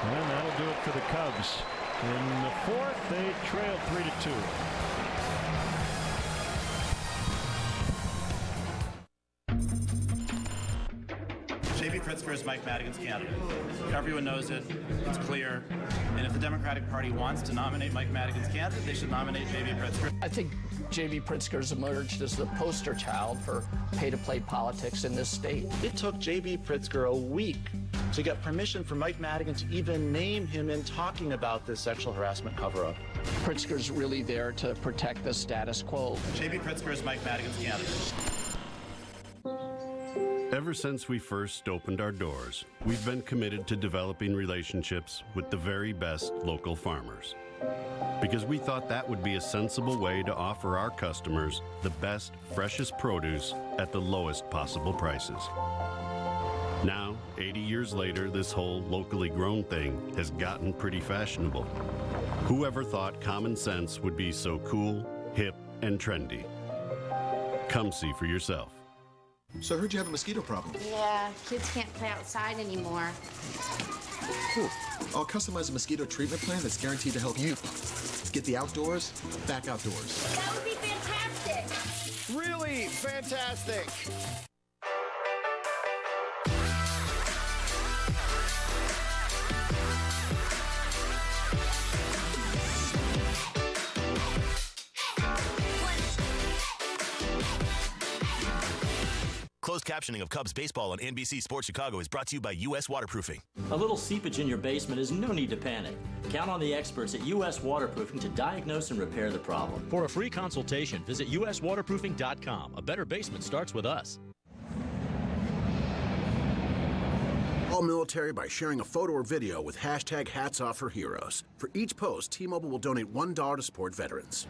And that'll do it for the Cubs. In the 4th, they trail 3-2.
J.B. Pritzker is Mike Madigan's candidate. Everyone knows it. It's clear. And if the Democratic Party wants to nominate Mike Madigan's candidate, they should nominate J.B. Pritzker.
I think J.B. Pritzker's emerged as the poster child for pay-to-play politics in this state.
It took J.B. Pritzker a week to get permission from Mike Madigan to even name him in talking about this sexual harassment cover-up.
Pritzker's really there to protect the status quo.
J.B. Pritzker is Mike Madigan's candidate.
Ever since we first opened our doors, we've been committed to developing relationships with the very best local farmers. Because we thought that would be a sensible way to offer our customers the best, freshest produce at the lowest possible prices. Now, 80 years later, this whole locally grown thing has gotten pretty fashionable. Whoever thought common sense would be so cool, hip, and trendy? Come see for yourself.
So I heard you have a mosquito problem.
Yeah, kids can't play outside anymore.
Cool. I'll customize a mosquito treatment plan that's guaranteed to help you get the outdoors back outdoors.
That would be fantastic.
Really fantastic.
Closed captioning of Cubs baseball on NBC Sports Chicago is brought to you by U.S. Waterproofing.
A little seepage in your basement is no need to panic. Count on the experts at U.S. Waterproofing to diagnose and repair the problem.
For a free consultation, visit uswaterproofing.com. A better basement starts with us.
All military by sharing a photo or video with hashtag Hats Off for Heroes. For each post, T-Mobile will donate $1 to support veterans.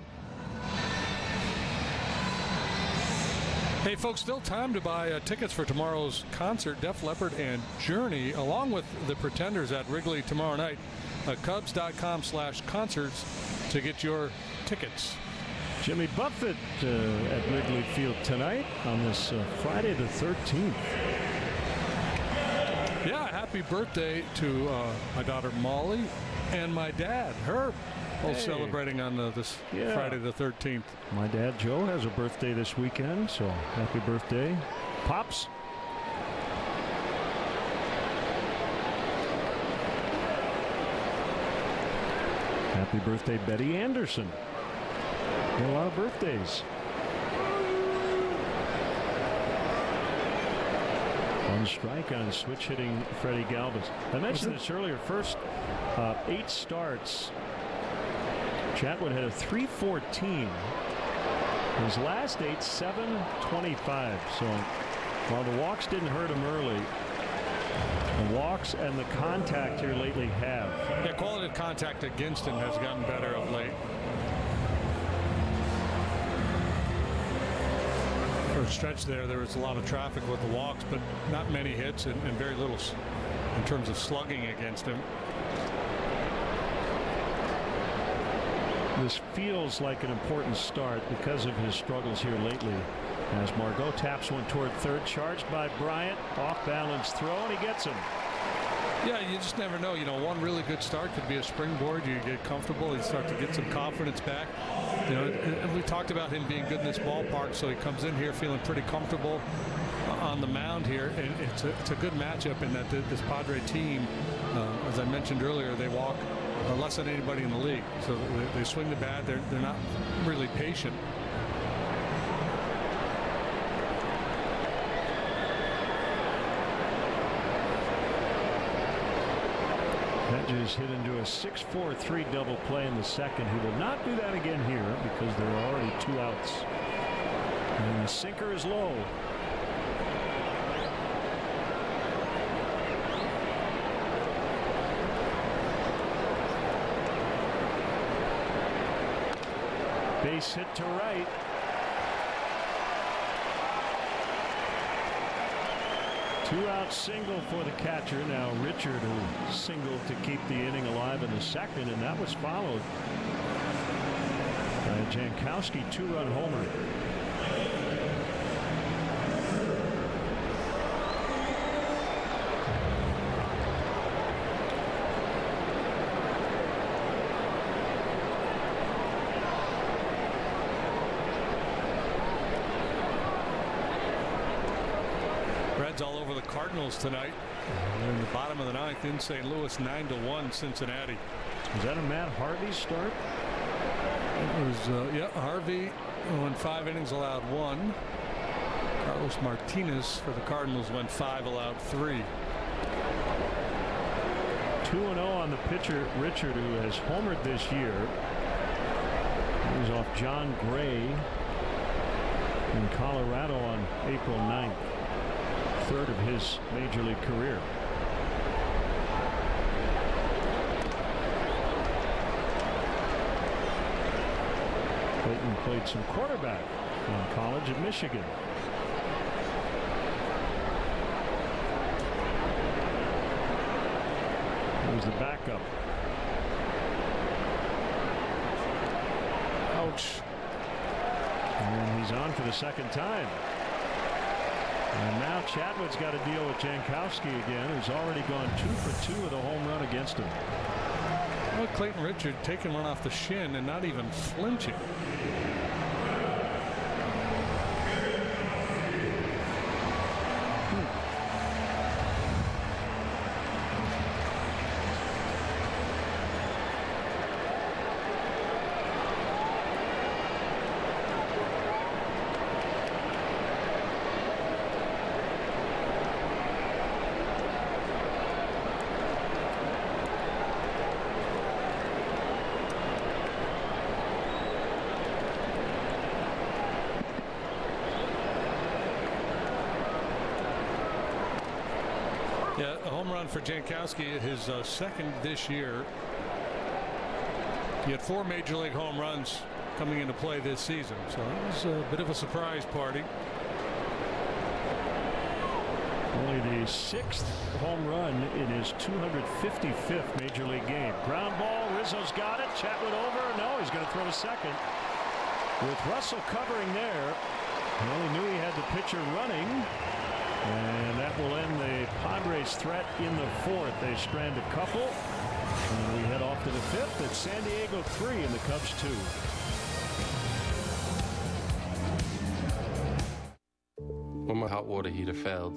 Hey, folks, still time to buy tickets for tomorrow's concert, Def Leppard and Journey, along with the Pretenders at Wrigley tomorrow night. Cubs.com/concerts to get your tickets.
Jimmy Buffett at Wrigley Field tonight on this Friday the 13th.
Yeah, happy birthday to my daughter Molly and my dad, Herb. Both celebrating on this Friday the 13th.
My dad, Joe, has a birthday this weekend, so happy birthday, Pops. Happy birthday, Betty Anderson. Got a lot of birthdays. One strike on switch hitting Freddie Galvis. I mentioned this earlier. First 8 starts. Chatwood had a 3.14. His last 8, 7.25. So while the walks didn't hurt him early, the walks and the contact here lately have.
Yeah, quality of contact against him has gotten better of late. For a stretch there was a lot of traffic with the walks, but not many hits and very little in terms of slugging against him.
This feels like an important start because of his struggles here lately. As Margot taps one toward third, charged by Bryant, off balance throw, and he gets him.
Yeah, you just never know. You know, one really good start could be a springboard. You get comfortable, you start to get some confidence back. You know, we talked about him being good in this ballpark, so he comes in here feeling pretty comfortable on the mound here, and it's a good matchup in that this Padre team, as I mentioned earlier, they walk less than anybody in the league. So they swing the bat. They're not really patient.
Hedges hit into a 6-4-3 double play in the second. He will not do that again here because there are already 2 outs. And the sinker is low. Base hit to right. Two-out single for the catcher. Now Richard, who singled to keep the inning alive in the second, and that was followed by a Jankowski 2-run homer.
All over the Cardinals tonight. They're in the bottom of the 9th in St. Louis, 9-1 Cincinnati.
Was that a Matt Harvey start?
It was, yeah, Harvey went 5 innings, allowed 1. Carlos Martinez for the Cardinals went 5, allowed 3.
2-0 on the pitcher, Richard, who has homered this year. He was off John Gray in Colorado on April 9th. Third of his major league career. Clayton played some quarterback in college at Michigan. He was the backup. Ouch. And he's on for the second time. And now Chatwood's got to deal with Jankowski again, who's already gone 2 for 2 with a home run against him.
Well, Clayton Richard taking one off the shin and not even flinching. Yeah, a home run for Jankowski, his second this year. He had 4 major league home runs coming into play this season, so it was a bit of a surprise party.
Only the 6th home run in his 255th major league game. Ground ball, Rizzo's got it. Chatwood over. No, he's going to throw to second. With Russell covering there, well, he knew he had the pitcher running. And that will end the Padres' threat in the 4th. They strand a couple. And we head off to the 5th. It's San Diego 3 and the Cubs 2.
When my hot water heater failed,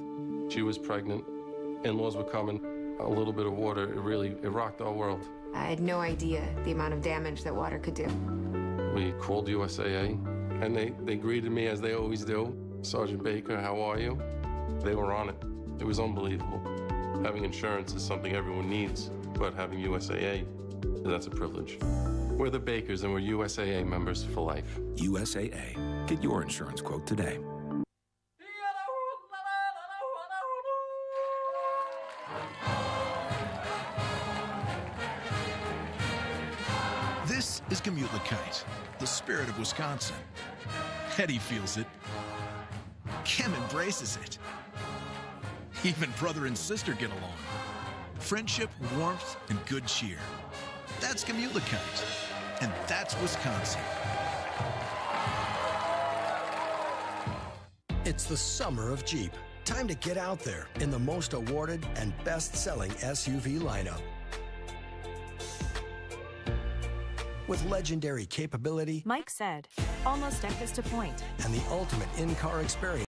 she was pregnant, in-laws were coming, a little bit of water, it rocked our world.
I had no idea the amount of damage that water could do.
We called USAA, and they greeted me as they always do. Sergeant Baker, how are you? They were on it. It was unbelievable. Having insurance is something everyone needs, but having USAA, that's a privilege. We're the Bakers, and we're USAA members for life.
USAA. Get your insurance quote today.
This is Gemütlichkeit, the spirit of Wisconsin. Hetty feels it. Kim embraces it. Even brother and sister get along. Friendship, warmth, and good cheer. That's Gemütlichkeit, and that's Wisconsin.
It's the summer of Jeep. Time to get out there in the most awarded and best-selling SUV lineup. With legendary capability,
Mike said, almost at this point,
and the ultimate in-car experience.